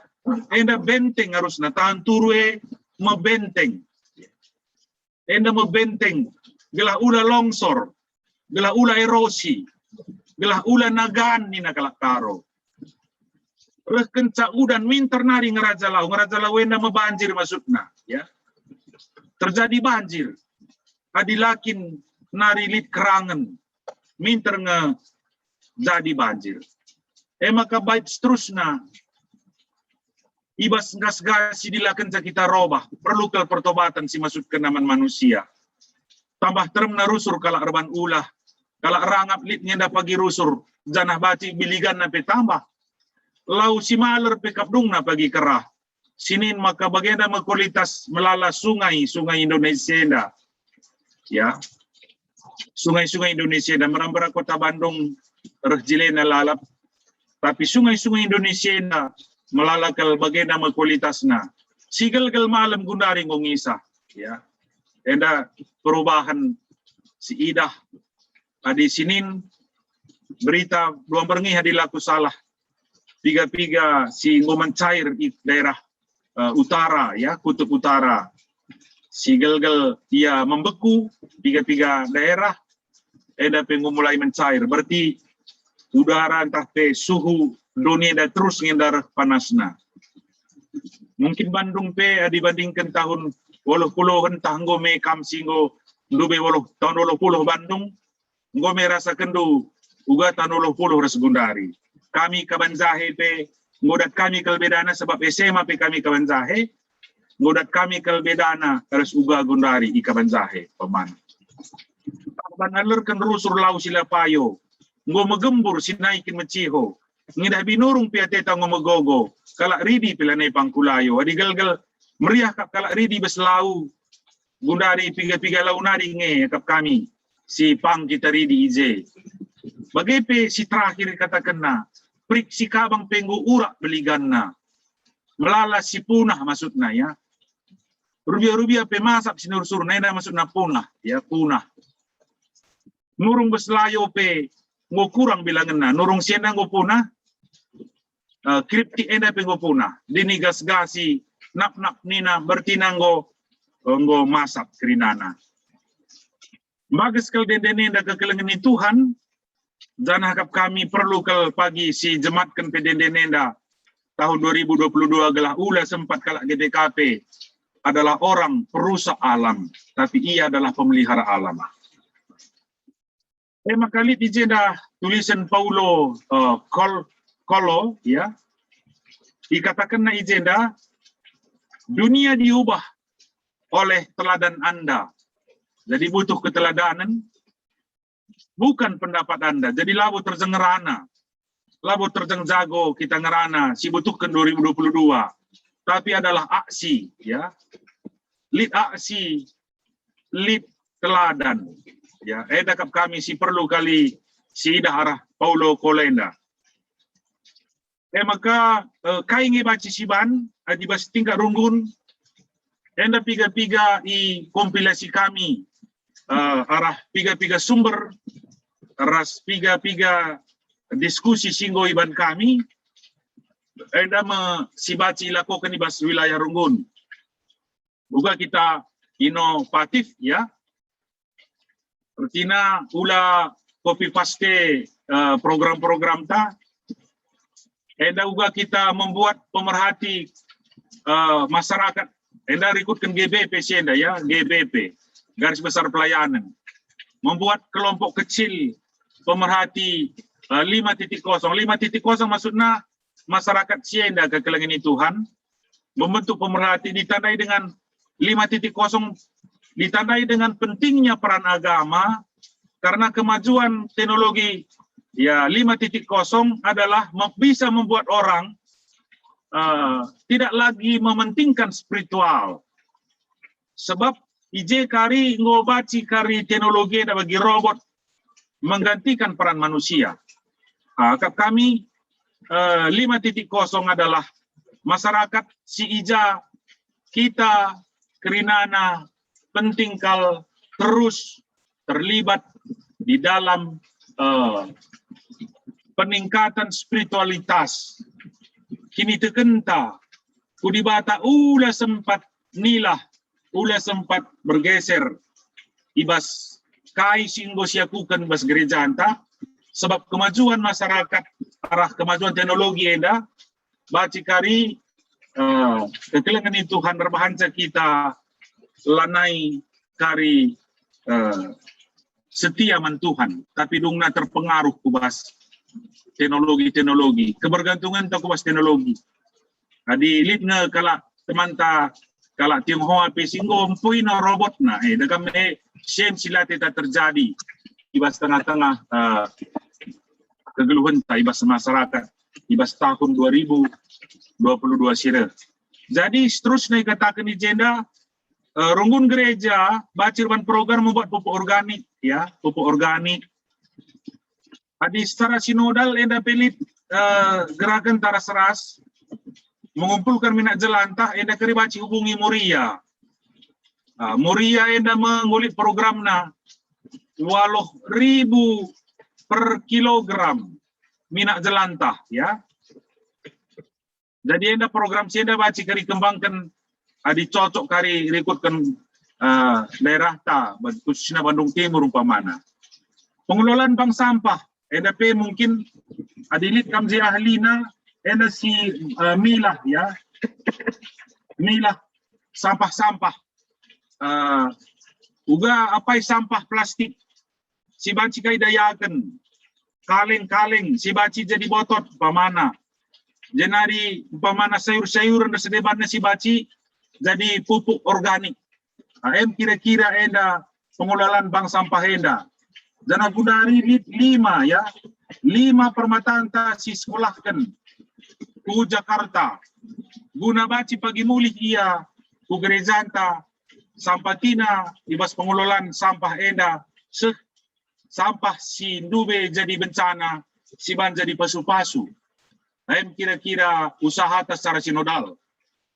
Speaker 2: enda benteng harus na tahan turu mebenteng enda mebenteng gelah ula longsor gelah ula erosi gelah ula nagan ni nakalak karo reh kenca udan winter nari ngeraja lau enda mebanjir maksudna, ya. Terjadi banjir adilakin nari lit kerangan minter nge jadi banjir maka baik seterusnya ibas gas-gas dilakan kita robah perlu ke pertobatan si maksud kenaman manusia tambah terem na rusur kalak reban ulah kalak rangap litnya da pagi rusur janah baci biligan na pe tambah lau si maler pe kapdung na pagi kerah sinin maka bagaimana kualitas melala sungai Indonesia, ya. Sungai-sungai Indonesia dan merambara kota Bandung rejilena lalap, tapi sungai-sungai Indonesia melalakal bagaimana kualitasnya. Sigal-gal malam gundari ngisa, ya. Enda perubahan si idah adi sinin berita dua berngi hadilaku salah. Piga-piga si ngoman cair di daerah utara, ya, kutub utara. Si gel-gel dia membeku, tiga-tiga daerah, pengu mulai mencair. Berarti udara entah suhu dunia dah terus ngendar panasna. Mungkin Bandung pe dibandingkan tahun 80-an tanggo me kam singgo ndube tahun 80 Bandung nggo me rasakan du uga tahun 80 Rasgundari. Kami Kabanzahe pe ngodat kami kalbedana sebab SMA pe kami Kabanzahe ngodat kami kalbedana ras uga Gundari i Kabanzahe paman. Banalur kan rusur lau sila payo nggo megembur sinaikin maciho ngidah binurung piateta nggo megogo kalak ridi pilane pangkulayo adi galgal meriah kap kalak ridi beslau Gundari piga-piga launari nge kap kami si pang kita ridi ije bagepe si terakhir kata kena prik si kabang penggu urak beliganna melala si punah maksudnya ya rubia-rubia pe masap sinur-sur nena maksudnya punah ya punah nurung beslayo pe ngo kurang bilanganna nurung siena ngo punah kripti enda pe ngo punah dini gas-gasi nap-nap nina bertina ngo masap kerinana bagas kal dendenenda kekelengan Tuhan dan hakap kami perlu kal pagi si jematkan pe dendenenda tahun 2022 gelah ula sempat kalak GDKP adalah orang perusak alam tapi ia adalah pemelihara alam. Makali dijenda tulisan Paulo Kolo ya dikatakan na ijenda dunia diubah oleh teladan Anda. Jadi butuh keteladanan bukan pendapat Anda. Jadi labo terjengerana. Labo terjengjago kita ngerana si butuhkan 2022. Tapi adalah aksi ya. Lid aksi, lid teladan. Ya, dakap kami si perlu kali si arah Paulo Kolenda. Maka kaingi baci siban di bas tingkat runggun. Enda piga-piga i kompilasi kami arah piga-piga sumber ras piga-piga diskusi singgo iban kami. Enda si baci lakukan di bas wilayah runggun. Buka kita inovatif ya. Pertina ula copy paste program-program ta. Enda juga kita membuat pemerhati masyarakat. Enda ikutkan GBP sienda ya, GBP. Garis Besar Pelayanan. Membuat kelompok kecil pemerhati 5.0. 5.0 maksudnya masyarakat sienda kekelengan Tuhan. Membentuk pemerhati ditandai dengan 5.0 ditandai dengan pentingnya peran agama karena kemajuan teknologi ya 5.0 adalah bisa membuat orang tidak lagi mementingkan spiritual sebab ije kari ngobaci kari teknologi dan bagi robot menggantikan peran manusia. Kami 5.0 adalah masyarakat si ija kita kerinana penting kal terus terlibat di dalam peningkatan spiritualitas. Kini tekenta, kudibata ula sempat nilah, ula sempat bergeser. Ibas kai singgo siakukan bas gereja anta, sebab kemajuan masyarakat, arah kemajuan teknologi enda, baci kari kekelengan Tuhan berbahanca kita lanai kari setia man Tuhan tapi dungna terpengaruh kubas teknologi kebergantungan tak kubas teknologi adi litna kala temanta kala Tionghoa pe singgo empui na robot na dakam same silate tak terjadi ibas tengah-tengah kegeluhan ta ibas masyarakat ibas tahun 2022 sira. Jadi seterusnya katakan di jenda runggun gereja bacirban program membuat pupuk organik ya pupuk organik. Adi secara sinodal enda pelit gerakan taras ras mengumpulkan minat jelantah enda keri baci hubungi Moria. Moria enda mengulit programna 80.000 per kilogram minat jelantah ya. Jadi enda program sienda baci kari kembangkan adi cocok kari rekutkan daerah ta khususnya Bandung Timur umpamana. Pengelolaan bank sampah enda pe mungkin adilit kamji ahlina enda si milah ya. inilah sampah-sampah. Uga apai sampah plastik. Si baci kai dayaken. Kaleng-kaleng si baci jadi botot pamana. Jenari pamana sayur-sayuran dan sedebannya si baci jadi pupuk organik. Em kira-kira enda pengelolaan bank sampah enda. Dan aku dari 5 ya. 5 permataan si sekolahkan ku Jakarta. Guna baci pagi mulih ia ku gereja anta sampatina ibas pengelolaan sampah enda sampah si ndube jadi bencana si ban jadi pasu-pasu. Em kira-kira usaha atas secara sinodal.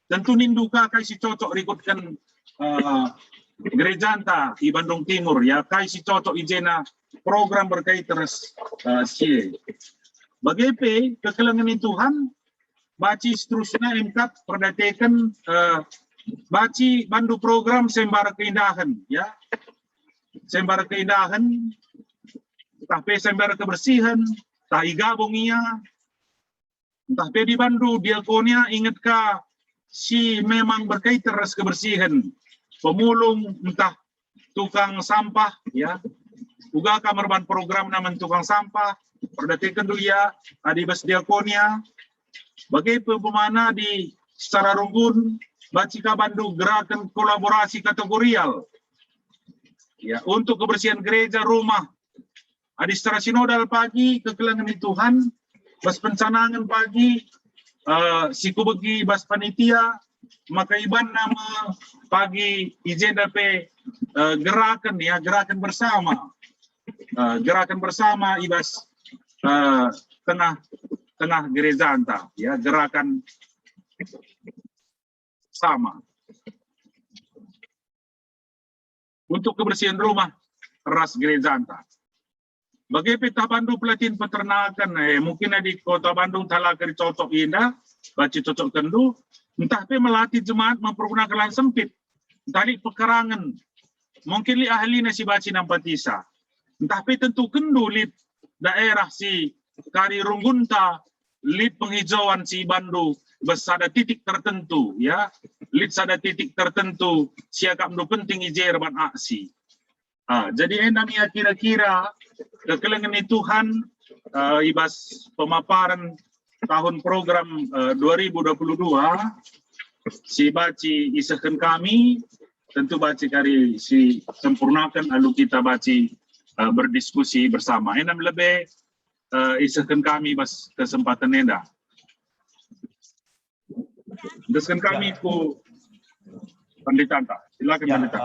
Speaker 2: Tentu ninduka kai si cocok rikutkan gereja anta di Bandung Timur ya kai si cocok ijena program berkait terus si bagaimana kekelengan Tuhan baci seterusnya MK perdatekan baci bandu program sembara keindahan ya sembara keindahan tapi sembara kebersihan tak igabung ia tapi di bandu diakonia ingatkah si memang berkait terus kebersihan pemulung entah tukang sampah ya juga kamar ban program naman tukang sampah perdatekan dulu ya adibas diakonia bagaimana pemana di secara rumpun Bacika Bandung gerakan kolaborasi kategorial ya untuk kebersihan gereja rumah adi secara sinodal pagi kekelangan Tuhan bas pencanangan pagi siku begi bas panitia maka iban nama pagi izin dape gerakan ya gerakan bersama ibas tengah gereja anta ya gerakan sama untuk kebersihan rumah ras gereja anta. Bagi peta Bandung pelatin peternakan mungkin di kota Bandung talakari cocok indah baca cocok kendu entah pe melatih jemaat mempergunakan lahan sempit tali pekarangan mungkin li ahli nasi baci nampatisa entah pe tentu kendu li daerah si kari runggunta lid penghijauan si Bandung besada titik tertentu ya lid sada titik tertentu siakap mdu penting ijer ban aksi jadi endam ya kira-kira kekelengan Tuhan ibas pemaparan tahun program 2022 si baci isahkan kami tentu baci kari si sempurnakan lalu kita baci berdiskusi bersama endam lebih isahkan kami bas kesempatan enda. Deskan kami ku Pendeta Anta. Silakan
Speaker 3: ya,
Speaker 2: Pendeta.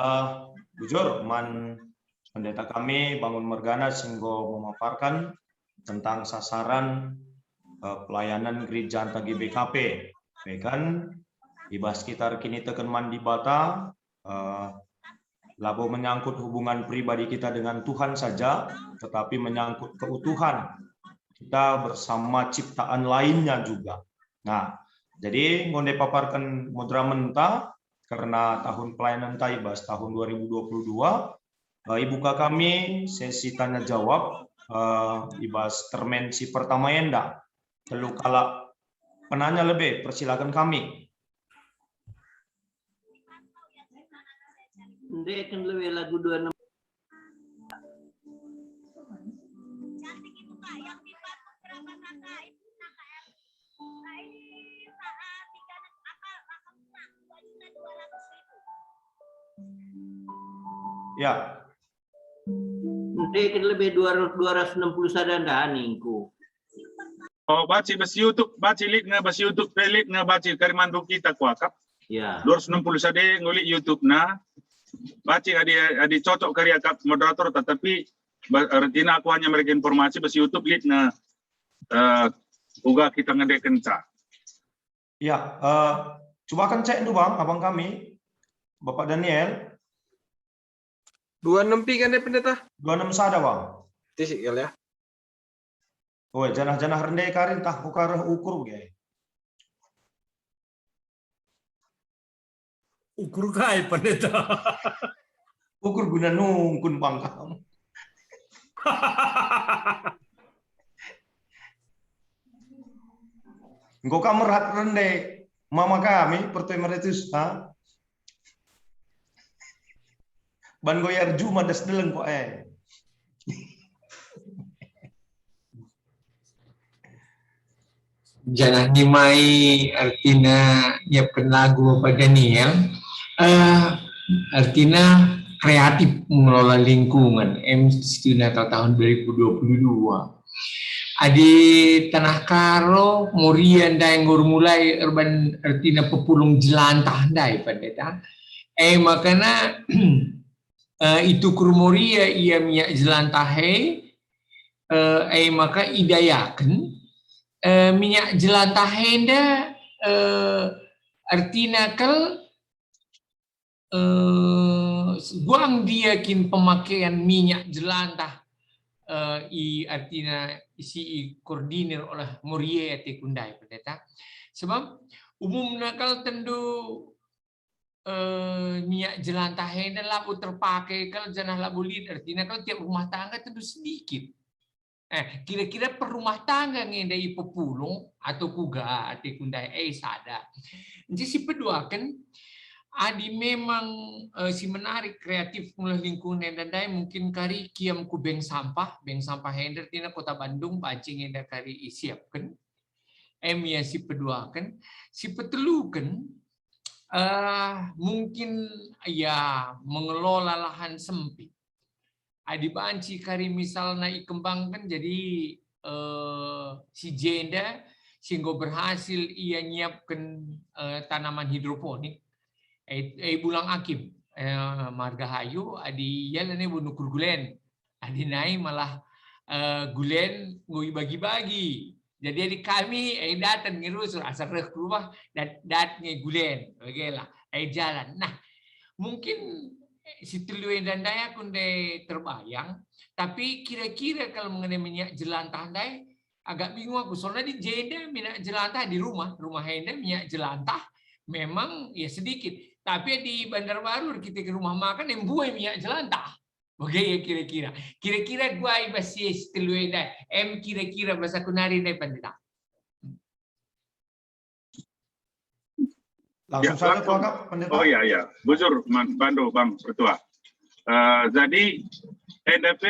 Speaker 3: Jujur, pendeta kami Bangun Mergana singgo memaparkan tentang sasaran pelayanan gereja Anta GBKP. Kan ibas sekitar kini teken mandi bata labo menyangkut hubungan pribadi kita dengan Tuhan saja, tetapi menyangkut keutuhan kita bersama ciptaan lainnya juga. Nah, jadi ngonde paparkan modra menta karena tahun pelayanan Taibas tahun 2022 ibuka kami sesi tanya jawab ibas termensi pertama enda. Lalu kalau penanya lebih persilakan kami.
Speaker 4: Ndek kan lebih lagu 26.
Speaker 3: Ya.
Speaker 4: Ndek kan lebih 260 sadanda ningku.
Speaker 2: Oh, baci bas YouTube, baci lit nga bas YouTube, pelit nga baci karimandu kita kuakap.
Speaker 4: Ya.
Speaker 2: 260 sade ngulik YouTube na. Baci adi cocok karya kap moderator tetapi retina aku hanya memberikan informasi bas YouTube lit nga uga kita ngedeken ca.
Speaker 3: Ya, coba kan cek dulu Bang, abang kami, Bapak Daniel.
Speaker 5: 26 kan ya pendeta?
Speaker 3: 26 sada Bang.
Speaker 5: Tisik ya.
Speaker 3: Oh, janah-janah rendai karin tah bukarah ukur ge.
Speaker 6: Ukur kai pendeta.
Speaker 3: Ukur guna nungkun pangkam. Engkau kamu rendai Mama kami pertama itu ban goyar juma das deleng kok
Speaker 5: Jangan nimai artinya nyiapkan lagu apa Daniel. Artinya kreatif mengelola lingkungan. Mestinya tahun 2022. Adi tanah karo murian dai ngur mulai urban artinya pepulung jelantah dai pandeta. Makana itu kurmuria ia minyak jelantah maka idayakan minyak jelantah henda artinya kal guang dia kin pemakaian minyak jelantah artinya isi koordinir oleh Murie ati kundai pendeta sebab umumnya kalau tentu minyak jelantah henda labu terpakai kalau janah labu lid artinya kalau tiap rumah tangga tentu sedikit. Kira-kira per rumah tangga ngendai pepulung atau kuga ati kundai sada. Jadi si kedua kan adi memang si menarik kreatif mulai lingkungan dan dai mungkin kari kiam ku bank sampah hender tina kota Bandung bacing hender kari isiapkan. Ya si kedua kan si petelu kan mungkin ya mengelola lahan sempit. Adi banci kari misalnya ikembangkan jadi si jenda sehingga berhasil ia nyiapkan tanaman hidroponik bulang akim margahayu adi yalane bunukur gulen adi nai malah gulen ngui bagi-bagi jadi di kami datang ngirus asal reh rumah dat gulen bagelah jalan nah mungkin si Teluen dan Daya kunde terbayang, tapi kira-kira kalau mengenai minyak jelantah dai agak bingung aku. Soalnya di jeda minyak jelantah di rumah henda minyak jelantah memang ya sedikit. Tapi di Bandar Baru kita ke rumah makan yang buai minyak jelantah. Oke ya kira-kira. Kira-kira gua ibasi si Teluen dai. Kira-kira bahasa kunari dai pandita.
Speaker 3: langsung saja Pak pendeta.
Speaker 2: Oh ya, bujur Bandu Bang Pertua. Jadi NDP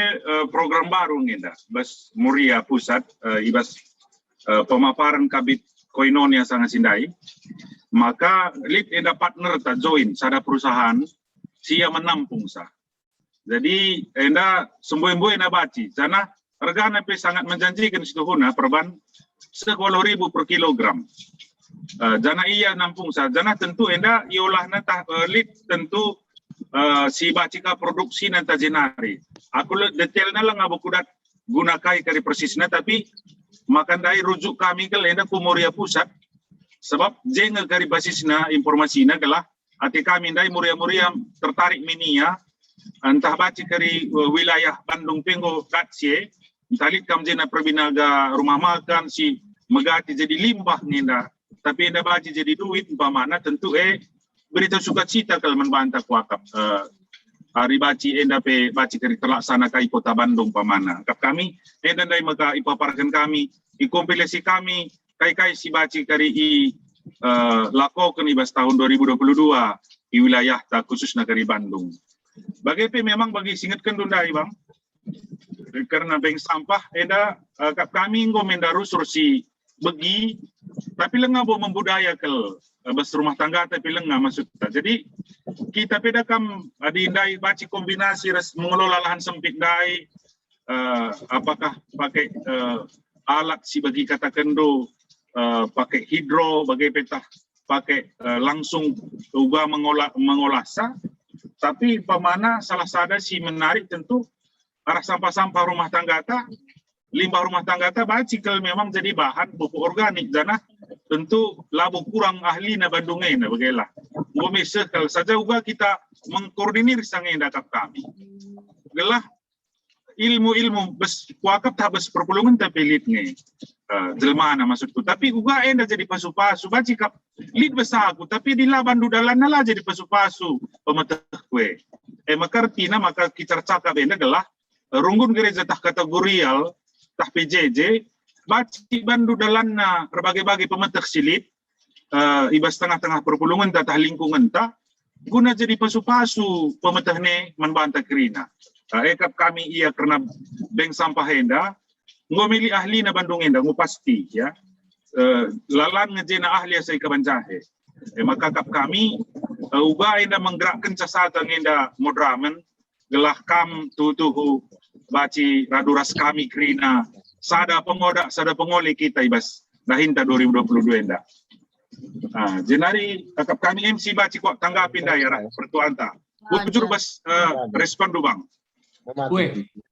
Speaker 2: program baru ngenda, bas Muria pusat ibas pemaparan kabit koinonia sangat sindai. Maka lead enda partner ta join sada perusahaan sia menampung sa. Jadi enda semboy-boy enda baci. Sana harga NDP sangat menjanjikan situ huna perban 10.000 per kilogram. Jana iya nampung sa jana tentu enda iolah nata lead tentu si bacika produksi nanta jenari aku detailnya lah ngabukudat gunakai kari persisnya tapi makan dai rujuk kami ke enda Muria pusat sebab jengel kari basisnya informasinya kelah ati kami dai muria-muria tertarik minia entah baci kari wilayah Bandung Penggo Katsie talit kam jena perbinaga rumah makan si megati jadi limbah nenda tapi enda baci jadi duit umpamana tentu berita sukacita kalau membantah kuakap hari baci enda pe baci kari terlaksana kai kota Bandung umpamana kap kami enda dai maka ipaparkan kami ikompilasi kami kai si baci kari lakokan ibas tahun 2022 di wilayah tak khusus negeri Bandung bagi memang bagi singatkan dundai bang karena bank sampah enda kap kami ngomendaru sursi begi tapi lengah bo membudaya kel bas rumah tangga tapi lengah maksudnya jadi kita pedakam adindai baci kombinasi mengelola lahan sempit dai apakah pakai alat si bagi kata kendo pakai hidro bagi petah pakai langsung juga mengolah sa tapi pemana salah sada si menarik tentu arah sampah-sampah rumah tangga limbah rumah tangga baci kalau memang jadi bahan pupuk organik jana tentu labu kurang ahli na Bandungnya bagelah ngomese kalau saja juga kita mengkoordinir sangai dakap kami gelah ilmu bes kuakap tabes perpulungan tapi lidnya jelmana maksudku tapi juga enda jadi pasu-pasu baci kap lid besaku tapi di laban dudalan lah jadi pasu-pasu pemetah kue maka artinya maka kita cakap enda gelah runggun gereja tah kategorial tah PJJ baci bandu dalanna berbagai-bagai pemetak silit ibas tengah-tengah perpulungan tatah lingkungan ta guna jadi pasu-pasu pemetah ne membantah kerina. Ekap kami ia karena bank sampah enda ngomili ahli na Bandung enda pasti ya. Lalan ngejena ahli asai kabanjahe. Maka kap kami ubah enda menggerakkan casatan enda modramen gelah kam tutuhu baci raduras kami kerina sada pengoda sada pengoli kita ibas dahinta 2022 enda. Jenari kakap kami MC baci kok tanggapin daerah pertuanta. Bujur bas respon do bang.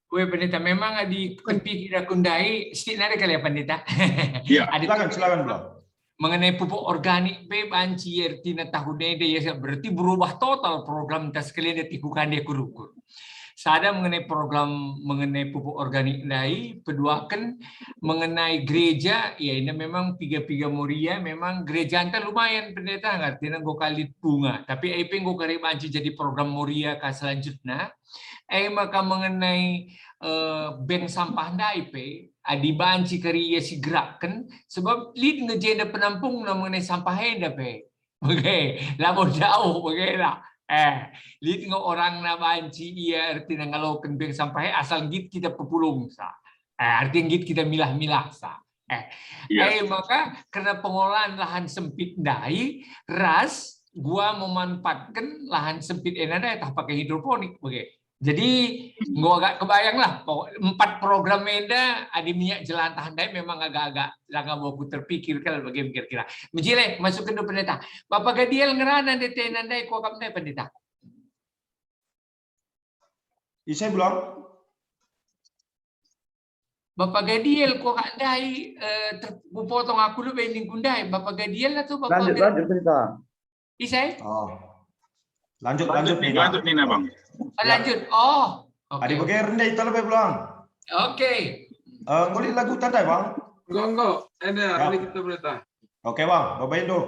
Speaker 5: Kue pendeta memang di tepi kita kundai sedikit kali ya pendeta.
Speaker 2: Iya.
Speaker 3: Silakan bro.
Speaker 5: Mengenai pupuk organik banci tina tahun ini ya berarti berubah total program tas kalian ditikukan dia kurukur. Sada mengenai program mengenai pupuk organik nai, peduakan mengenai gereja, ya ini memang piga-piga muria, memang gereja anta lumayan pendeta ngerti go kalit bunga, tapi ipeng go kari banci jadi program muria ka selanjutnya. Maka mengenai bank sampah nai adi banci kari ya si gerakan sebab lead ngejenda penampung mengenai sampah enda Oke, lama jauh begini. Lihat nggak orang na banci iya artinya ngaloken bank sampah asal git kita pepulung sa. Artinya git kita milah-milah sa. Maka karena pengolahan lahan sempit dai ras gua memanfaatkan lahan sempit enada tak pakai hidroponik begitu. Jadi gua agak kebayang lah 4 program menda ada minyak jalan tahan dai memang agak-agak langkah mau terpikir kalau bagaimana kira-kira. Menjile masuk ke pendeta. Bapak Gadiel ngerana dete nandai ko kapne pendeta.
Speaker 3: Isai belum?
Speaker 5: Bapak Gadiel ko kandai terpotong aku lu bening kundai. Bapak Gadiel atau Bapak
Speaker 6: Lanjut pendeta.
Speaker 5: Isai?
Speaker 3: Oh. Lanjut nih.
Speaker 2: Lanjut nih bang.
Speaker 5: Lanjut. Oh.
Speaker 3: Adik bagai rendah itu lebih belum.
Speaker 5: Oke.
Speaker 3: Ngulik lagu tanda bang.
Speaker 6: Enggak. Ini kita pendeta.
Speaker 3: Oke bang, bapak Indo.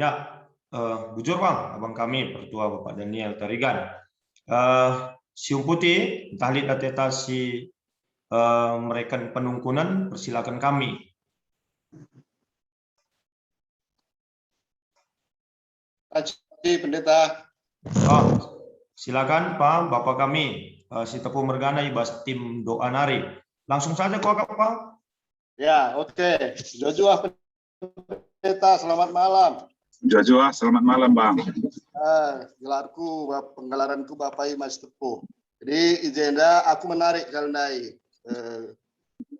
Speaker 3: Ya, bujur Bang, abang kami Pertua Bapak Daniel Tarigan. Siung putih, tahlit ateta si mereka penungkunan, persilakan kami.
Speaker 7: Pendeta.
Speaker 3: Silakan Pak, Bapak kami, si Tepu Mergana ibas tim doa nari. Langsung saja kok Pak.
Speaker 7: Ya, oke. Joshua Pendeta, selamat malam.
Speaker 1: Joshua, selamat malam Bang.
Speaker 7: Penggelaranku Bapak Mas Tepu. Jadi izenda aku menarik kalendai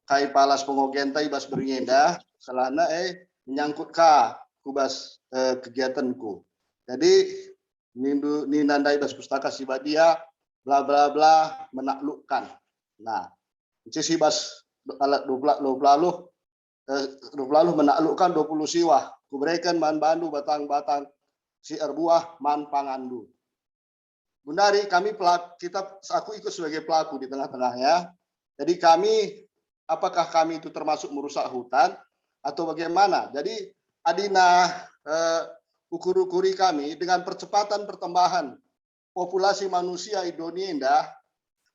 Speaker 7: kai palas pengogenta ibas beringenda selana menyangkut kubas kegiatanku. Jadi ni nandai bas pustaka sibadia bla bla bla menaklukkan. Nah, si bas alat 20 menaklukkan 20 siwah. Kuberikan man bandu batang-batang si erbuah man pangandu. Bundari kami aku ikut sebagai pelaku di tengah-tengahnya. Jadi apakah kami itu termasuk merusak hutan atau bagaimana? Jadi adina ukur-ukuri kami dengan percepatan pertambahan populasi manusia Indonesia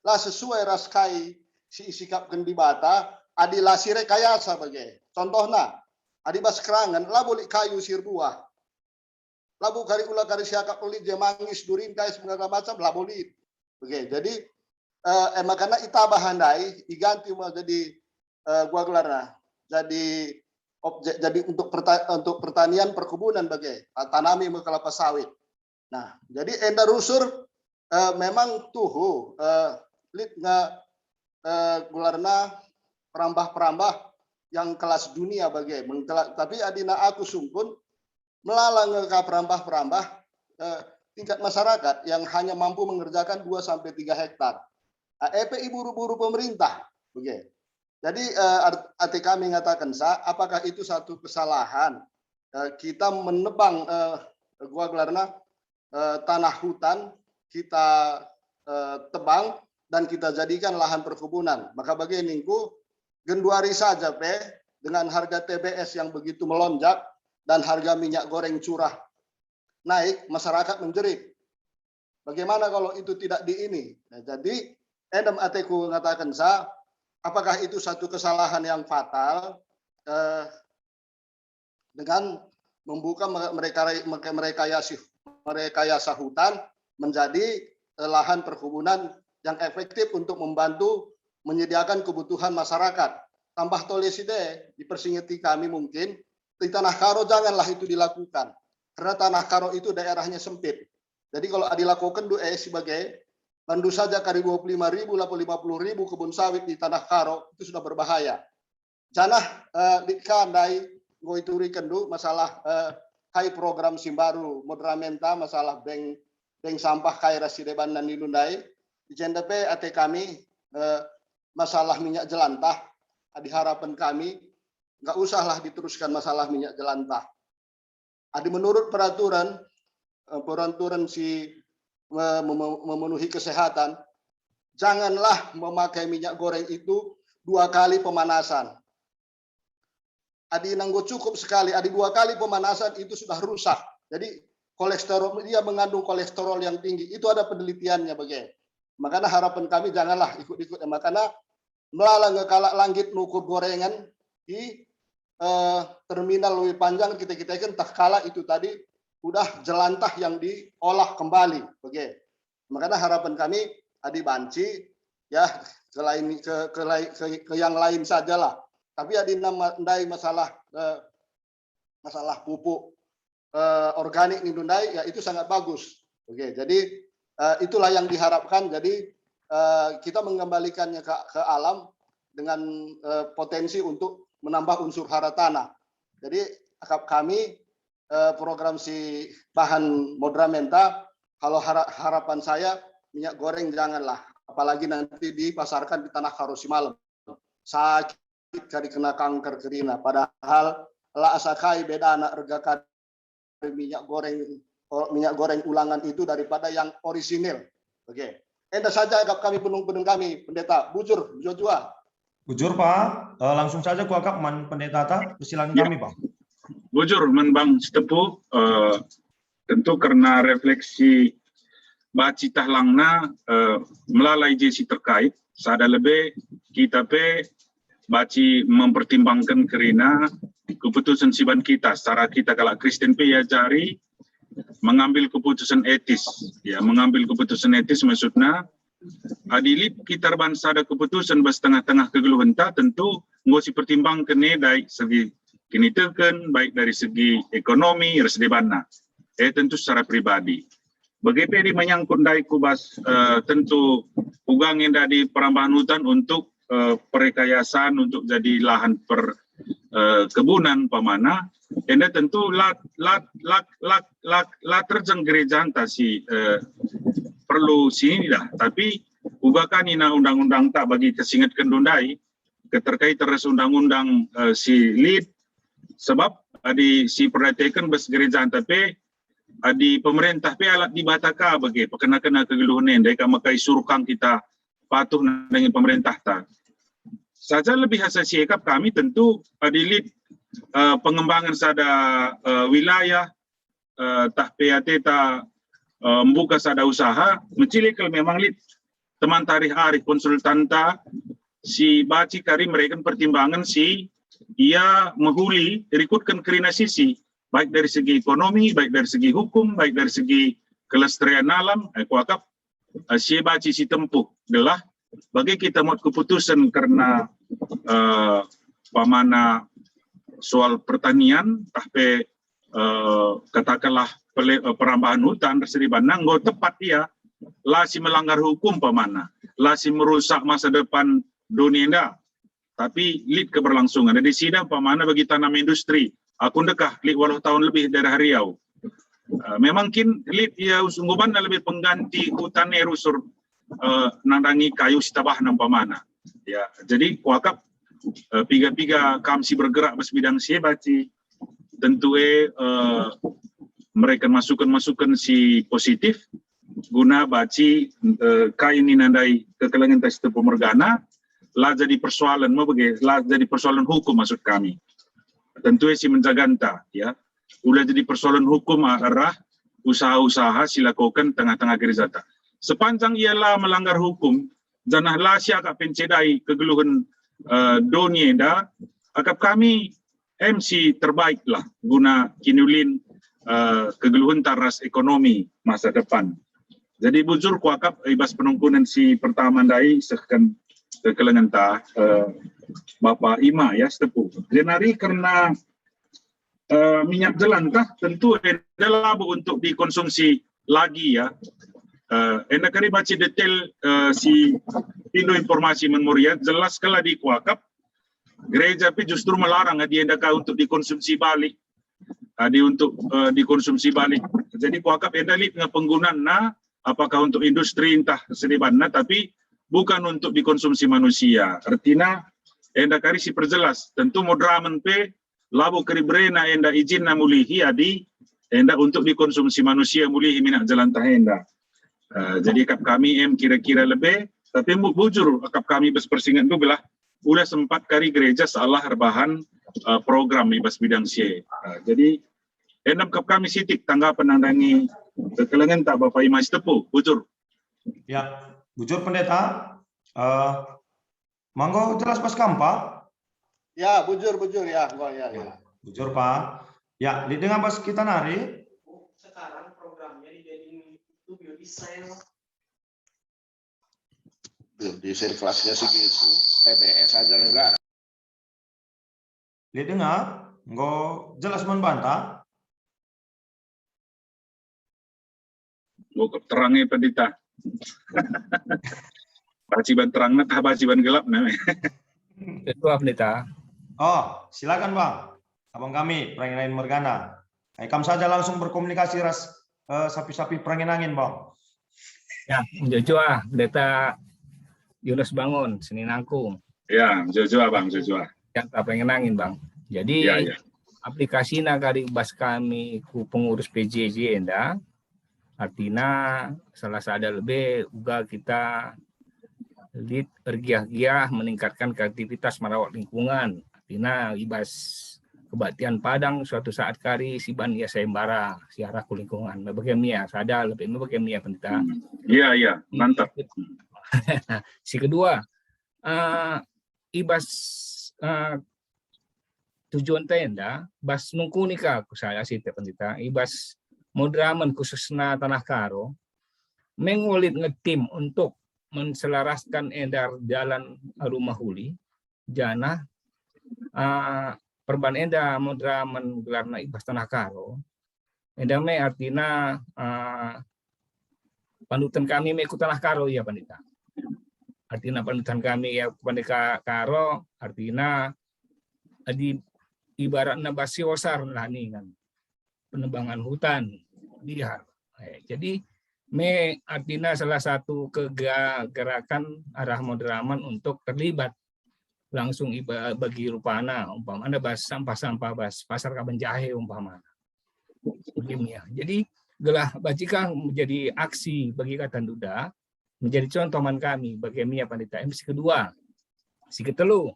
Speaker 7: lah sesuai raskai si sikap gendibata adilah si rekayasa bagai. Contohnya adi bas kerangan lah boleh kayu sirbuah. Labu kari ulah kari siakap pelit jemangis durin kai segala macam lah boleh. Oke, jadi makanya itabah handai diganti menjadi gua gelarna jadi objek jadi untuk pertanian perkebunan bagai tanami kelapa sawit. Nah, jadi enda rusur memang tuh lit gularna perambah-perambah yang kelas dunia bagai tapi adina aku sungkun melalang ke perambah-perambah tingkat masyarakat yang hanya mampu mengerjakan 2-3 hektar. EPI buru-buru pemerintah begitu. Jadi arti kami mengatakan apakah itu satu kesalahan kita menebang gua gelarna tanah hutan kita tebang dan kita jadikan lahan perkebunan. Maka bagianku genduari saja dengan harga TBS yang begitu melonjak dan harga minyak goreng curah naik, masyarakat menjerit. Bagaimana kalau itu tidak Nah, jadi Edem Ateku mengatakan apakah itu satu kesalahan yang fatal dengan membuka merekayasa hutan menjadi lahan perkebunan yang efektif untuk membantu menyediakan kebutuhan masyarakat. Tambah toleside dipersingeti kami mungkin di Tanah Karo janganlah itu dilakukan karena Tanah Karo itu daerahnya sempit. Jadi kalau dilakukan sebagai bandu saja kali 25.000 lah 50.000 kebun sawit di Tanah Karo itu sudah berbahaya. Janah dikandai ngoiturikan du masalah kai program Simbaru Modramenta masalah bank sampah kai rasideban dan dilundai di JNDP ate kami masalah minyak jelantah di harapan kami nggak usahlah diteruskan masalah minyak jelantah. Menurut peraturan si memenuhi kesehatan, janganlah memakai minyak goreng itu 2 kali pemanasan. Nanggo cukup sekali, 2 kali pemanasan itu sudah rusak. Jadi kolesterol dia mengandung kolesterol yang tinggi. Itu ada penelitiannya bagai. Makanya harapan kami janganlah ikut-ikut. Makanya melalang kalak langit nukur gorengan di terminal lebih panjang kita kan tak kalah itu tadi udah jelantah yang diolah kembali. Oke. Makanya harapan kami banci ya ke yang lain sajalah. Tapi ndai masalah pupuk organik di Dundai ya itu sangat bagus. Oke. Jadi itulah yang diharapkan. Jadi kita mengembalikannya ke alam dengan potensi untuk menambah unsur hara tanah. Jadi kami program si bahan Modramenta, kalau harapan saya minyak goreng janganlah, apalagi nanti dipasarkan di Tanah Karo Simalem. Sakit kali kena kanker kerina, padahal lah asakai beda anak rega kali minyak goreng ulangan itu daripada yang orisinil. Oke. Enda saja kami penung kami pendeta bujur Joshua.
Speaker 3: Bujur Pak, langsung saja kuakap man pendeta ta, persilakan kami Pak.
Speaker 2: Bujur menbang setepu tentu karena refleksi baci tahlangna melalai jesi terkait sada lebih kita pe baci mempertimbangkan kerana keputusan siban kita secara kita kalau Kristen pe ya jari mengambil keputusan etis ya, mengambil keputusan etis maksudnya adilit kita bangsa ada keputusan bersetengah-tengah kegeluhan tentu ngosi pertimbangkan dari segi kini teken baik dari segi ekonomi resdebana tentu secara pribadi begitu di menyangkut dari kubas tentu ugang yang dari perambahan hutan untuk perekayasan untuk jadi lahan kebunan pemana enda tentu la terjang gereja antasi perlu sini dah tapi ugakan ina undang-undang tak bagi kesingat kendundai keterkait terus undang-undang si lead sebab adi si perhatikan bes gereja tapi adi pemerintah pe alat dibataka bagi kena kegeluhan dai kamakai surukang kita patuh dengan pemerintah tak saja lebih asasi ekap kami tentu adi lead pengembangan sada wilayah tak PAT tak membuka sada usaha mencili kalau memang lead teman tarikh arif konsultan ta si baci kari mereka pertimbangan si ia menghuli rekutkan kerina sisi baik dari segi ekonomi baik dari segi hukum baik dari segi kelestarian alam kuakap si baci si tempuh adalah bagi kita mau keputusan karena pamana soal pertanian tapi katakanlah perambahan hutan tersebut nanggo tepat dia lasi melanggar hukum pemana lasi merusak masa depan dunia tapi lead keberlangsungan di sini pemana bagi tanam industri aku dekah lead walau tahun lebih dari Riau memang kin lead ya usungguban lebih pengganti hutan erusur nandangi kayu sitabah nam pemana ya jadi kuakap piga-piga kamsi bergerak bidang baci tentu mereka masukan si positif guna baci kain ini nandai kekelangan tes pemergana lah jadi persoalan lah jadi persoalan hukum maksud kami tentu si menjaganta ya udah jadi persoalan hukum arah usaha-usaha silakukan tengah-tengah gerizata sepanjang ialah melanggar hukum janahlah siaka pencedai kegeluhan dunia dah akap kami MC terbaik lah guna kinulin kegeluhan taras ekonomi masa depan. Jadi bujur kuakap ibas penungkunan si pertama dai sekan kekelengan ta Bapak Ima ya setepu. Jenari karena minyak jelan tah tentu adalah untuk dikonsumsi lagi ya. Enda kali baca detail si Indo Informasi Memorial jelas kala di kuakap gereja pi justru melarang dia endaka untuk dikonsumsi balik. Untuk dikonsumsi balik. Jadi kuakap endalik dengan penggunaan apakah untuk industri entah sedebana tapi bukan untuk dikonsumsi manusia. Artinya enda kari si perjelas tentu modramen pe labu keribrena enda izin na mulihi enda untuk dikonsumsi manusia mulihi minyak jalan tahenda. Jadi kap kami kira-kira lebih tapi bujur kap kami bersingkat itu belah udah sempat kari gereja salah rebahan program ibas bidang sie. Jadi endam kap kami sitik tanggapan nandangi kekelengan tak Bapak Imas Tepu bujur.
Speaker 3: Ya, bujur pendeta. Manggo jelas pas kampa.
Speaker 7: Ya, bujur ya, ya.
Speaker 3: Bujur Pak. Ya, didengar pas kita nari.
Speaker 8: Sekarang programnya dijadiin itu biodesign.
Speaker 7: Biodesign kelasnya segitu, PBS aja enggak.
Speaker 3: Didengar, nggo jelas membantah.
Speaker 2: Terangnya pendeta. Baciban terangnya tah baciban gelap namanya.
Speaker 9: Ketua pendeta.
Speaker 3: Oh, silakan Bang. Abang kami Pranginangin Morgana. Kami saja langsung berkomunikasi sapi-sapi Pranginangin Bang.
Speaker 9: Ya, Jojoa pendeta Yunus Bangun, Senin Angkung.
Speaker 2: Ya, Jojoa Bang, Jojoa.
Speaker 9: Yang tak pengenangin Bang. Jadi
Speaker 2: ya.
Speaker 9: aplikasi nagari bas kami ku pengurus PJJ enda. Artinya salah sada lebih juga kita lead ergiah-giah meningkatkan kreativitas merawat lingkungan. Artinya ibas kebaktian Padang suatu saat kari siban ya sayembara siara lingkungan bagaimana sada lebih bagaimana pendeta.
Speaker 2: Iya, mantap.
Speaker 9: Si kedua ibas tujuan tenda bas nungkunika aku saya sih pendeta ibas modraman khususnya Tanah Karo mengulit ngetim untuk menselaraskan edar jalan rumah huli jana perban enda modraman gelarna ibas Tanah Karo enda me artina panutan kami me ikut Tanah Karo ya pendeta. Artinya panutan kami ya kepada Karo artinya di ibaratnya basiosar lah nih kan penebangan hutan liar. Jadi artinya salah satu gerakan arah modraman untuk terlibat langsung bagi rupana umpamanya bas sampah-sampah bas pasar Kabanjahe umpamanya. Begini ya. Jadi gelah bajika menjadi aksi bagi Katan Duda menjadi contoh man kami bagaimana pendeta. Si kedua, si ketelu,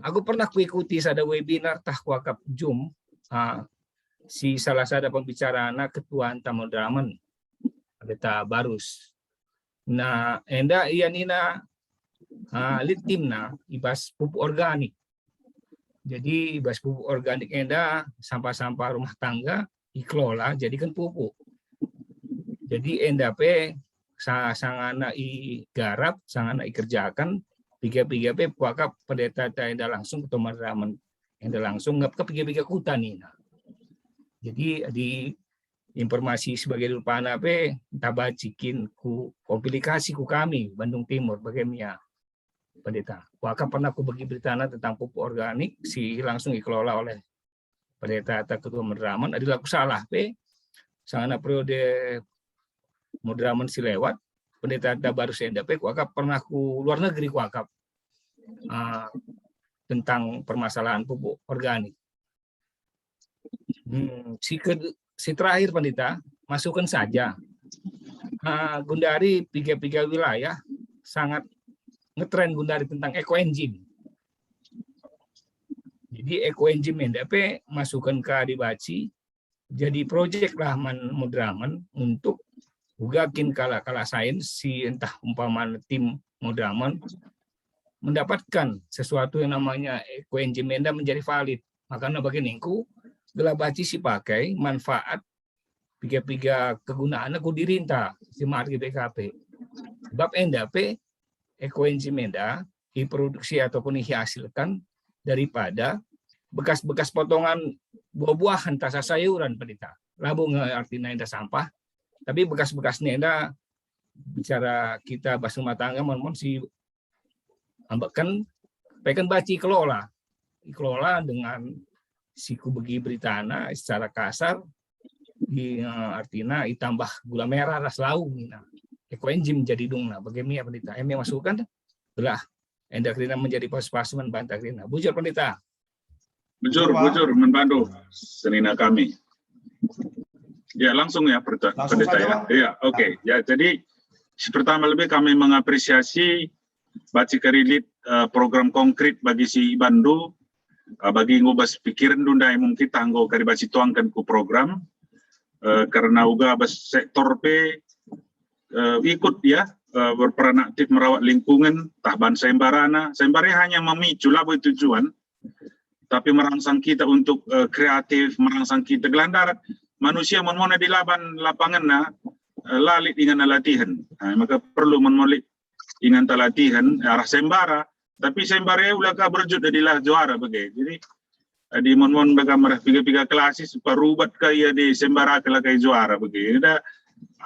Speaker 9: aku pernah kuikuti sada webinar tah kuakap Zoom si salah sada pembicarana ketua Antamodraman pendeta Barus. Nah, enda iya nina lead timna ibas pupuk organik. Jadi ibas pupuk organik enda sampah-sampah rumah tangga dikelola jadikan pupuk. Jadi enda pe sangana i garap, sangana i kerjakan, piga-piga pe puaka pendeta enda langsung ke Modraman, enda langsung ngap ke piga-piga kuta nih. Jadi di informasi sebagai rupana pe tabacikin ku komplikasi ku kami Bandung Timur bagaimana pendeta. Puaka pernah ku bagi beritana tentang pupuk organik si langsung dikelola oleh pendeta ketua Modraman. Adalah aku salah pe sangana periode Modraman si lewat, pendeta baru saya dapat kuakap pernah ku luar negeri kuakap tentang permasalahan pupuk organik. Si terakhir pendeta, masukkan saja. Gundari piga-piga wilayah sangat ngetren Gundari tentang ekoenzim. Jadi ekoenzim NDP masukkan ke Adibaci, jadi proyek lah Modraman untuk ugakin kala sains si entah umpaman tim Modraman mendapatkan sesuatu yang namanya ekoenzim enda menjadi valid. Makanya bagininku gelabaci si pakai manfaat piga-piga kegunaannya ku dirinta si margi BKP. Sebab enda pe ekoenzim enda diproduksi ataupun dihasilkan daripada bekas-bekas potongan buah-buahan tasa sayuran pendeta. Labu artinya enda sampah. Tapi bekas-bekasnya enda bicara kita bahasa rumah tangga mon si ambakan pekan baci kelola dengan siku begi beritana secara kasar artinya ditambah gula merah ras lau mina ekoenzim jadi dungna bagaimana pendeta masukkan belah enda krina menjadi pas-pasuman bantah krina bujur pendeta
Speaker 2: bujur membantu senina kami. Ya langsung ya pendeta ya. Iya, oke. Ya jadi pertama lebih kami mengapresiasi baci kerilit program konkret bagi si Bandu bagi ngubas pikiran dundai mungkin tanggo kari baci tuangkan ku program karena uga bas sektor P ikut ya berperan aktif merawat lingkungan tahban sayembarana hanya memicu lah tujuan tapi merangsang kita untuk kreatif merangsang kita gelandarat manusia menmona di lapangan lalit dengan latihan. Maka perlu menmolik dengan latihan arah sembara. Tapi sembara ulah berjud adalah juara bagai. Jadi di mon bagamar piga-piga klasis parubat kaya di sembara kala kaya juara bagai.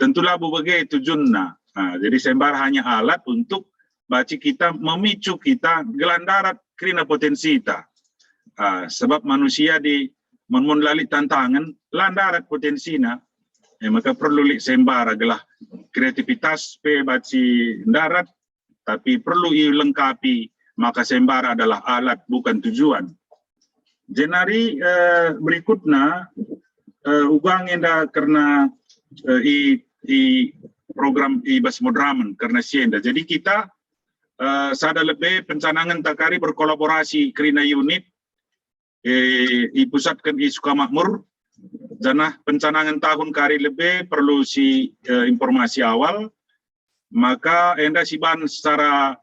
Speaker 2: Tentulah bagai tujuanna. Jadi sembara hanya alat untuk baci kita memicu kita gelandarat krina potensi kita. Sebab manusia di mon lalit tantangan landarat potensina maka perlu sembara gelah kreativitas pe baci darat tapi perlu lengkapi maka sembara adalah alat bukan tujuan. Jenari berikutnya ugang enda karena program ibas Modraman karena sienda. Jadi kita sada lebih pencanangan takari berkolaborasi krina unit ipusatkan i Sukamakmur. Janah pencanangan tahun kari lebih perlu si informasi awal. Maka enda siban secara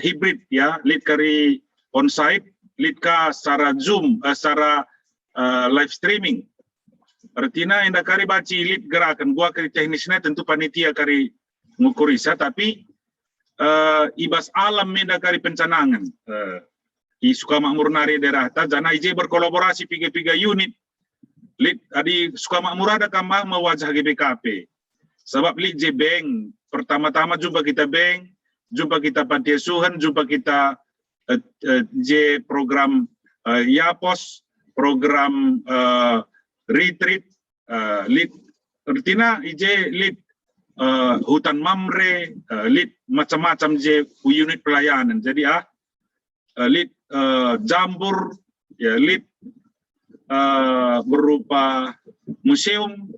Speaker 2: hibrid ya, lead kari on-site, lead ka secara Zoom, secara live streaming. Artinya enda kari baci lead gerakan, gua kari teknisnya tentu panitia kari ngukurisa, tapi ibas alam enda kari pencanangan. I Sukamakmur nari daerah ta, jana ije berkolaborasi piga-piga unit. Lead adi Sukamakmur ada kamah mewajah GBKP. Sebab lead je bank, pertama-tama jumpa kita bank, jumpa kita panti asuhan, jumpa kita je program Yapos, program retreat, lead artinya ije lead hutan mamre, lead macam-macam je unit pelayanan. Jadi lead jambur, ya lead berupa museum.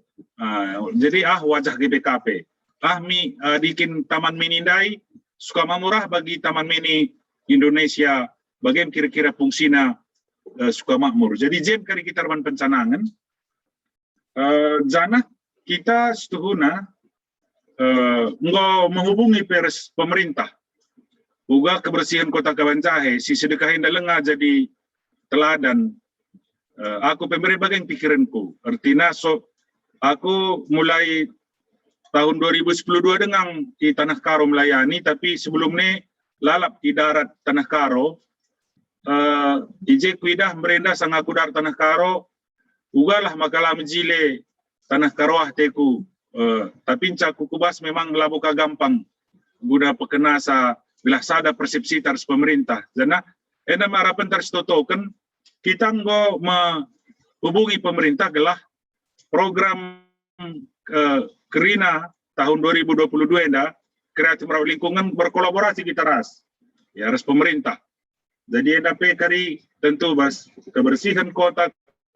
Speaker 2: Jadi wajah GBKP. Mi dikin Taman Mini Indai, Sukamakmur bagi Taman Mini Indonesia, bagian kira-kira fungsina Sukamakmur. Jadi jem kali kita rawan pencanangan, jana kita setuhuna menghubungi pers pemerintah. Uga kebersihan kota Kabanjahe, si sedekahin dalengah jadi teladan. Aku pemberi bagian pikiranku. Artinya aku mulai tahun 2012 dengan di Tanah Karo melayani, tapi sebelum ini lalap di darat Tanah Karo. Ije kuidah merenda sang aku dar Tanah Karo, ugalah makalah menjile Tanah Karo teku. Tapi caku kubas memang labuka gampang guna pekenasa bila sada persepsi tars pemerintah. Jana ena harapan tars totoken kita ngo menghubungi pemerintah gelah program Kerina tahun 2022 enda kreatif merawat lingkungan berkolaborasi kita ya ras pemerintah. Jadi enda kari tentu bas kebersihan kota,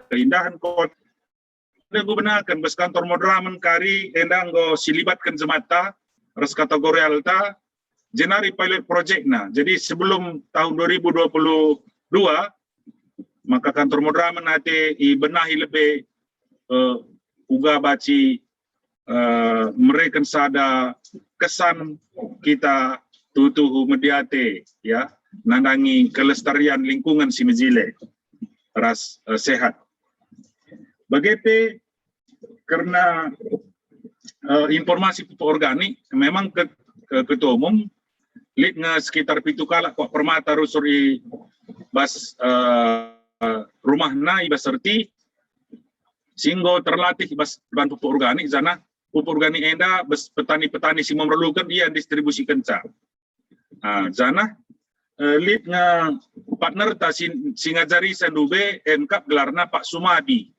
Speaker 2: keindahan kota. Enda gunakan bas kantor modraman kari enda ngo silibatkan jemata ras kategori alta jenari pilot project na. Jadi sebelum tahun 2022 maka kantor modraman nanti benahi lebih uga baci mereka sada kesan kita tutuhu mediate ya nandangi kelestarian lingkungan si Mejile ras sehat. Bagepe karena informasi pupuk organik memang ketua umum lead sekitar pitu kala kok permata rusuri bas rumah na ibaserti singgo terlatih bas bahan pupuk organik jana pupuk organik enda bas petani-petani si memerlukan dia distribusikan ca. Jana lead partner ta singajari sandube engkap gelarna Pak Sumadi.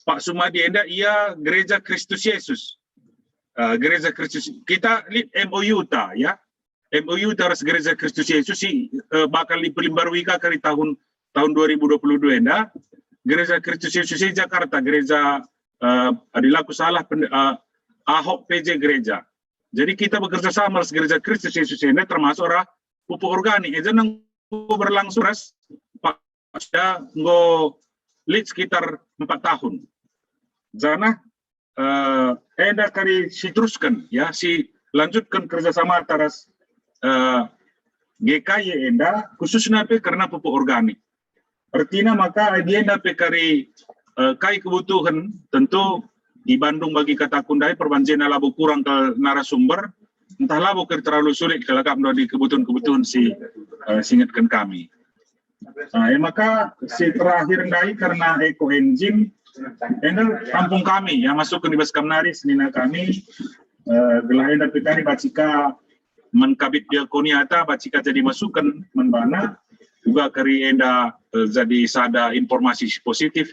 Speaker 2: Pak Sumadi enda ia Gereja Kristus Yesus. Gereja Kristus kita lead MOU ta ya. MOU taras Gereja Kristus Yesus si bakal dipelimbarwika kali tahun 2022 enda. Gereja Kristus Yesus di Jakarta, gereja adilaku salah Ahok PJ gereja. Jadi kita bekerja sama dengan Gereja Kristus Yesus ini termasuk pupuk organik. Eja nang berlangsung ras Pak sudah ngo lead sekitar 4 tahun. Jana enda kari teruskan ya si lanjutkan kerjasama antara GKY enda khususnya karena pupuk organik. Artinya maka dia dapat kari kai kebutuhan tentu di Bandung bagi kata kundai perbanjian labu kurang ke narasumber entah labu terlalu sulit kalau kamu di kebutuhan si singatkan kami. Maka si terakhir ndai karena eco engine ini kampung kami yang masuk ke Nibas Kamnari senina kami gelahin dapat kari bacika menkabit diakoniata bacika jadi masukan menbana juga kari enda jadi sada informasi positif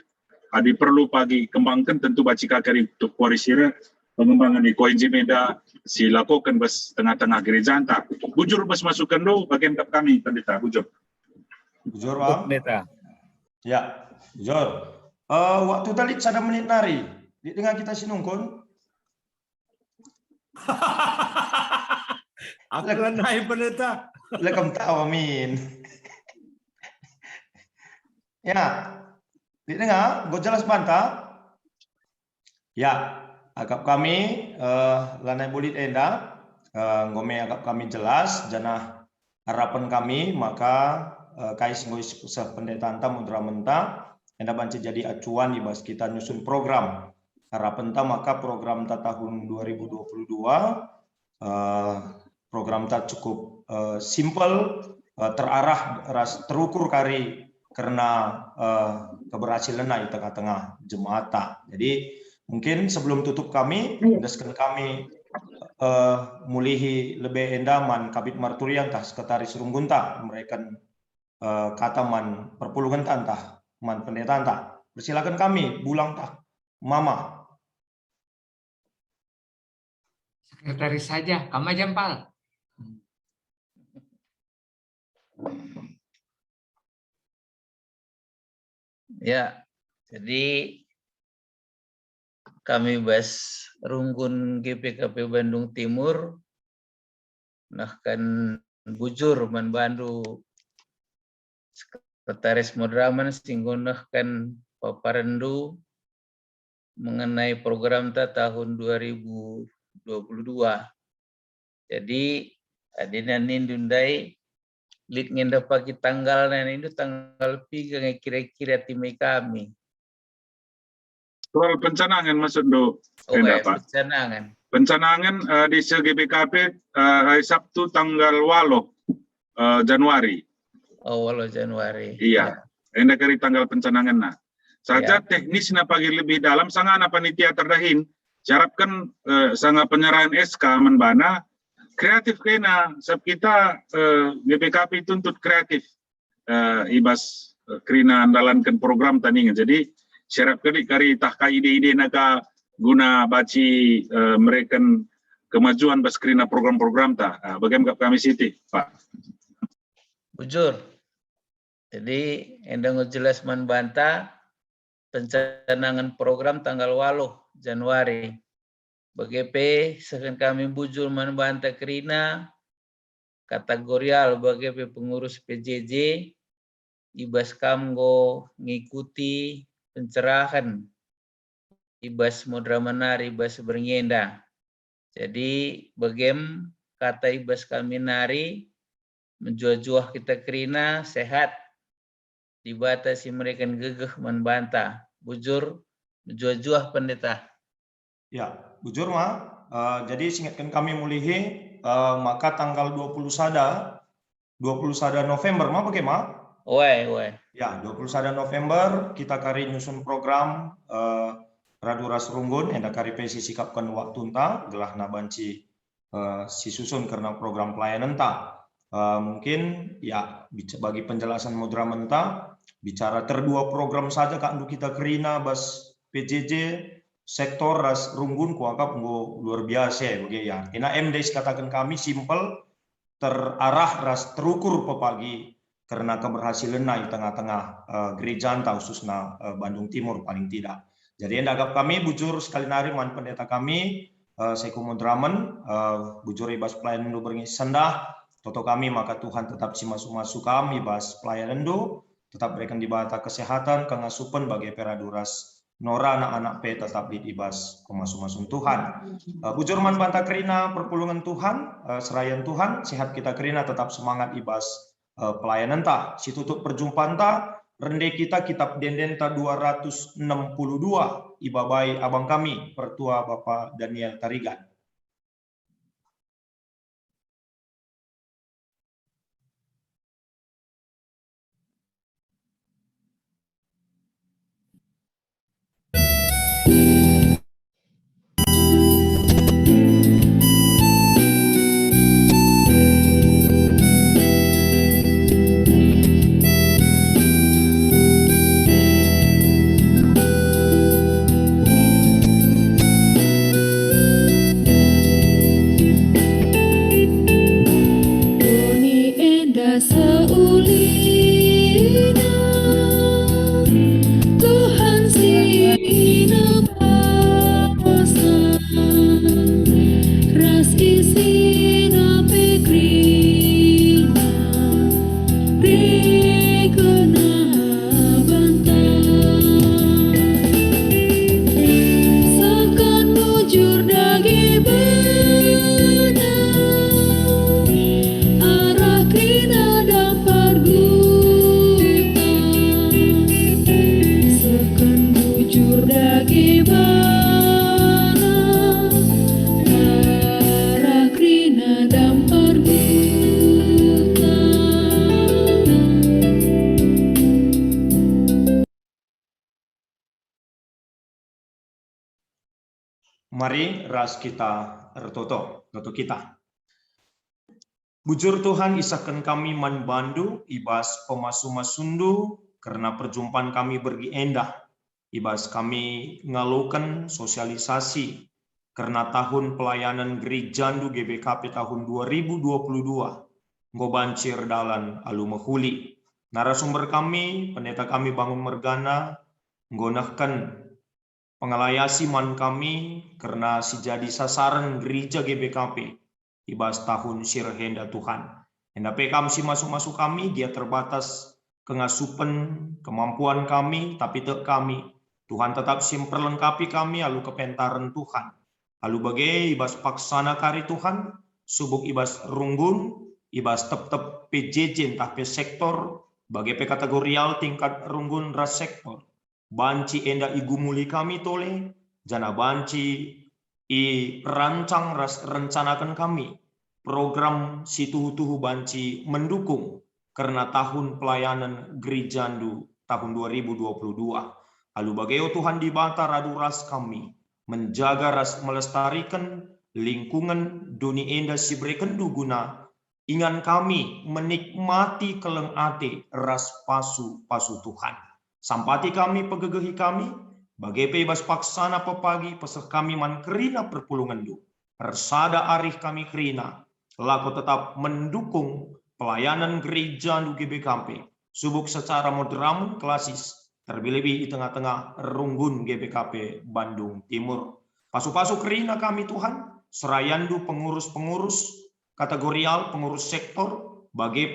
Speaker 2: adi perlu pagi kembangkan tentu bacika kari untuk kuarisira pengembangan di koenjim enda silakukan bes tengah-tengah gereja anta bujur bes masukan do bagian kami pendeta bujur
Speaker 3: Bang
Speaker 9: Pendeta
Speaker 3: ya bujur waktu tadi sada menit nari di tengah kita sinungkon
Speaker 10: aku naik pendeta
Speaker 3: lekam tahu amin. Ya, didengar? Gue jelas bantah. Ya, agak kami lanai bulit enda, ngome agak kami jelas, janah harapan kami maka kais ngois usah pendetaan ta mudra menta, enda banci jadi acuan di bas kita nyusun program. Harapan ta maka program ta tahun 2022 program ta cukup simple, terarah, terukur kari karena keberhasilan di tengah-tengah jemaat ta. Jadi mungkin sebelum tutup kami, deskan kami mulihi lebih endaman kabit marturian tah sekretaris Runggunta mereka kata man perpuluhan tantah man pendeta tah. Persilakan kami bulang tah mama.
Speaker 5: Sekretaris saja, kamu jempal.
Speaker 10: Ya, jadi kami bas Runggun GPKP Bandung Timur, nahkan bujur manbandu Sekretaris Modraman singgo nahkan paparandu mengenai program ta tahun 2022. Jadi adinan indundai lit ngenda pagi tanggal itu tanggal 3 kira-kira timai kami.
Speaker 2: Soal pencanangan maksud do. Pak.
Speaker 10: Pencanangan.
Speaker 2: Pencanangan di GBKP hari Sabtu tanggal 8 Januari.
Speaker 10: Oh, 8 Januari.
Speaker 2: Iya. Enda kari tanggal pencanangan nah. Saja
Speaker 10: Ya.
Speaker 2: teknis na pagi lebih dalam sangat panitia terdahin. Syarapkan sangat penyerahan SK menbana kreatif kena sebab kita GPKP tuntut kreatif ibas kerina andalankan program tandingan. Jadi syarat kari tahka ide-ide naka guna baci mereka kemajuan bas kerina program-program ta. Bagaimana kami siti, Pak?
Speaker 10: Bujur. Jadi endang jelas membantah pencanangan program tanggal 8 Januari. BGP sekan kami bujur membantah kerina kategorial BGP pengurus PJJ ibas kamgo ngikuti pencerahan ibas modra menari ibas berngenda. Jadi bagem kata ibas kami nari menjuah-juah kita kerina sehat dibatasi mereka gegeh membantah bujur menjuah-juah pendeta.
Speaker 3: Ya, bujur jadi singkatkan kami mulihi maka tanggal 20 sada November bagaimana?
Speaker 10: Wai.
Speaker 3: Ya, 21 November kita kari nyusun program Raduras Runggun enda kari pesi sikapkan waktu entah gelah nabanci si susun karena program pelayanan ta. Mungkin ya bagi penjelasan modera menta bicara terdua program saja kan kita kerina bas PJJ sektor ras Runggun kuangkap luar biasa begitu ya. Ina MDs katakan kami simple terarah ras terukur pepagi karena keberhasilan di tengah-tengah gereja khususnya Bandung Timur paling tidak. Jadi yang agak kami bujur sekali nari man pendeta kami Seku Modraman bujur ibas pelayanan do beringi sendah toto kami maka Tuhan tetap si masuk kami ibas pelayanan do tetap berikan di bata kesehatan kengasupan bagi peraduras Nora anak-anak P tetap di ibas pemasuk-masuk Tuhan. Bujur man banta kerina perpulungan Tuhan, serayan Tuhan, sehat kita kerina tetap semangat ibas pelayanan ta. Si tutup perjumpaan ta, rende kita kitab denden ta 262, ibabai abang kami, pertua Bapak Daniel Tarigan. Mari ras kita ertoto kita. Bujur Tuhan isakan kami manbandu ibas pemasu-masundu karena perjumpaan kami bergi endah. Ibas kami ngalukan sosialisasi karena tahun pelayanan Gerejandu GBKP tahun 2022. Ngobancir dalan alu mahuli. Narasumber kami, pendeta kami Bangun Mergana, nggonahkan pengalayasi man kami karena si jadi sasaran gereja GBKP ibas tahun sirhenda Tuhan. Hendak kami si masuk-masuk kami, dia terbatas kengasupan kemampuan kami, tapi tak kami. Tuhan tetap simperlengkapi kami, alu kepentaran Tuhan. Alu bagai ibas paksana kari Tuhan, subuk ibas runggun, ibas tep-tep PJJ entah pe sektor, bagai pe kategorial tingkat runggun ras sektor. Banci enda igumuli kami tole, jana banci i rancang ras rencanakan kami. Program situhu-tuhu banci mendukung karena tahun pelayanan Gerejandu tahun 2022. Lalu bagaimana Tuhan di bata radu ras kami, menjaga ras melestarikan lingkungan dunia enda si berekendu guna ingan kami menikmati keleng ate ras pasu Tuhan. Sampati kami pegegehi kami, bagai bebas paksana pepagi pesek kami man kerina perpulungan du. Persada arih kami kerina, laku tetap mendukung pelayanan gereja du GBKP. Subuk secara modern klasis, terlebih di tengah-tengah runggun GBKP Bandung Timur. Pasu-pasu kerina kami Tuhan, serayandu pengurus-pengurus, kategorial pengurus sektor, bagai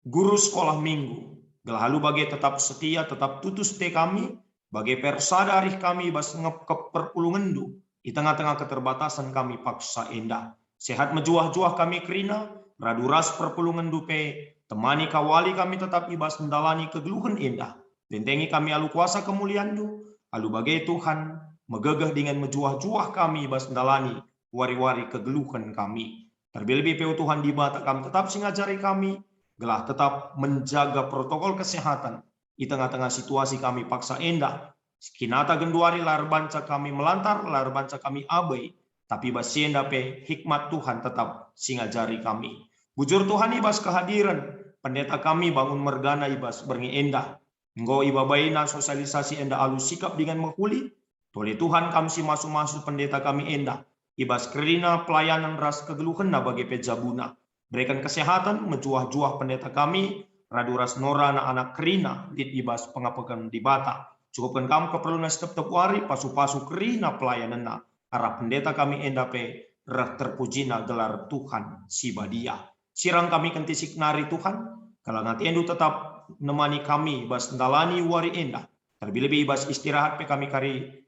Speaker 3: guru sekolah minggu. Lalu bagai tetap setia, tetap tutus te kami, bagai persada arih kami bas ngep perpulungan du, di tengah-tengah keterbatasan kami paksa endah. Sehat mejuah-juah kami kerina, raduras perpulungan dupe, temani kawali kami tetap ibas mendalani kegeluhan endah. Bentengi kami alu kuasa kemuliaan du, alu bagai Tuhan, megegah dengan mejuah-juah kami ibas mendalani wari-wari kegeluhan kami. Terlebih peu Tuhan di bata kami tetap singajari kami, gelah tetap menjaga protokol kesehatan di tengah-tengah situasi kami paksa endah. Kinata genduari lar banca kami melantar, lar banca kami abai, tapi basienda pe hikmat Tuhan tetap singajari kami. Bujur Tuhan ibas kehadiran pendeta kami Bangun Mergana ibas berngi endah. Nggo ibabaina sosialisasi endah alu sikap dengan menghuli. Toleh Tuhan kami si masuk-masuk pendeta kami endah. Ibas kerina pelayanan ras kegeluhan na bagi pejabuna. Berikan kesehatan, menjuah-juah pendeta kami, raduras nora anak kerina, dit ibas pengapakan di bata. Cukupkan kamu keperluan setiap wari, pasu-pasu kerina pelayanan na. Arah pendeta kami endape, rah terpujina gelar Tuhan si badia. Sirang kami kentisik nari Tuhan, kalau nanti endu tetap nemani kami, bas ndalani wari endah. Terlebih ibas istirahat pe kami kari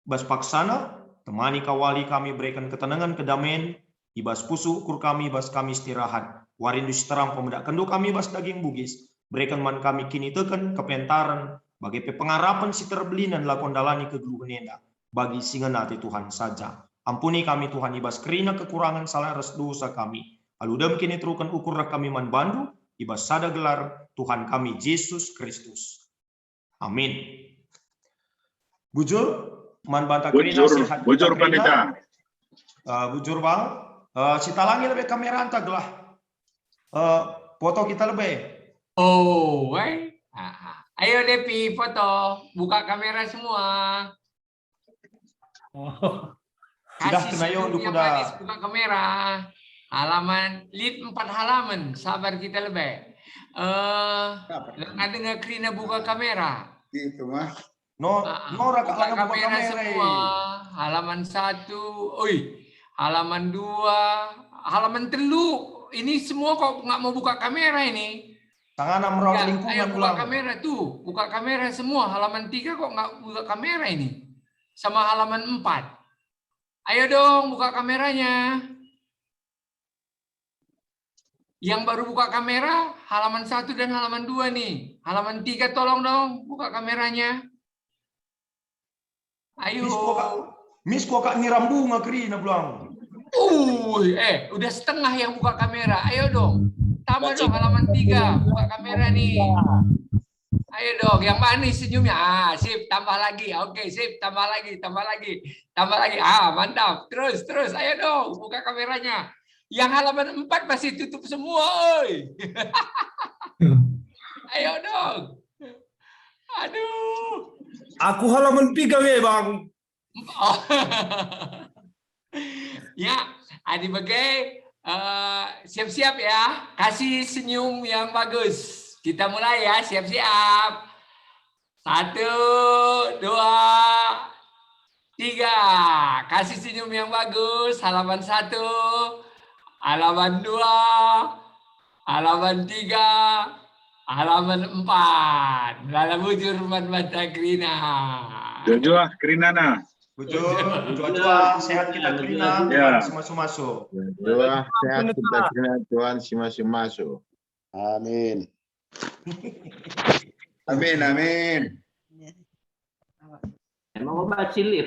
Speaker 3: bas paksana, temani kawali kami berikan ketenangan, kedamaian, ibas pusu ukur kami bas kami istirahat. Warindu terang pemuda kendu kami bas daging bugis. Berikan man kami kini teken kepentaran bagi pengarapan si terbelinan lakon dalani kegeluhan endah. Bagi singenati Tuhan saja. Ampuni kami Tuhan ibas kerina kekurangan salah res dosa kami. Aludam kini terukan ukur kami man bandu ibas sada gelar Tuhan kami Yesus Kristus. Amin. Bujur man banta kerina sehat.
Speaker 1: Bujur pendeta.
Speaker 3: Bujur bang. Sitalangi lebih kamera anta gelah. Foto kita lebih.
Speaker 5: Oh, ayo Depi foto, buka kamera semua.
Speaker 3: Sudah
Speaker 5: Kasih
Speaker 3: kena yo
Speaker 5: senyumnya
Speaker 3: udah.
Speaker 5: manis, buka kamera. Halaman lead 4 halaman, sabar kita lebih. Ada nggak Krina buka kamera?
Speaker 6: Gitu mah.
Speaker 3: Nora
Speaker 5: buka
Speaker 3: buka
Speaker 5: kamera
Speaker 3: kamera.
Speaker 5: semua. Halaman 1, halaman 2, halaman 3. Ini semua kok nggak mau buka kamera ini.
Speaker 3: Tangan merawat
Speaker 5: Ya,
Speaker 3: lingkungan
Speaker 5: ayo buka
Speaker 3: pulang.
Speaker 5: kamera tuh, buka kamera semua. Halaman 3 kok nggak buka kamera ini? Sama halaman 4. Ayo dong buka kameranya. Yang baru buka kamera halaman 1 dan halaman 2 nih. Halaman 3 tolong dong buka kameranya. Ayo.
Speaker 3: Miss kok kak nyiram bunga kerina pulang.
Speaker 5: Udah setengah yang buka kamera. Ayo dong. Tambah dong halaman 3 buka kamera nih. Ayo dong, yang manis senyumnya. Ah, sip, tambah lagi. Oke, sip, tambah lagi, tambah lagi, tambah lagi. Ah, mantap. Terus, terus. Ayo dong, buka kameranya. Yang halaman 4 masih tutup semua, oi. Ayo dong. Aduh.
Speaker 3: Aku halaman 3 Bang.
Speaker 5: Oh. Ya, Adi Bagai, siap-siap ya. Kasih senyum yang bagus. Kita mulai ya, siap-siap. 1, 2, 3. Kasih senyum yang bagus. Halaman 1, halaman 2, halaman 3, halaman 4. Lala bujur man mata krina.
Speaker 1: Jujur, Kerinana.
Speaker 3: Betul. Jua sehat kita Krina.
Speaker 1: Ya.
Speaker 3: Masuk-masuk.
Speaker 6: Doa sehat kita terima Tuhan si masuk-masuk.
Speaker 7: Amin.
Speaker 6: Amin, amin.
Speaker 4: Emang obat silif.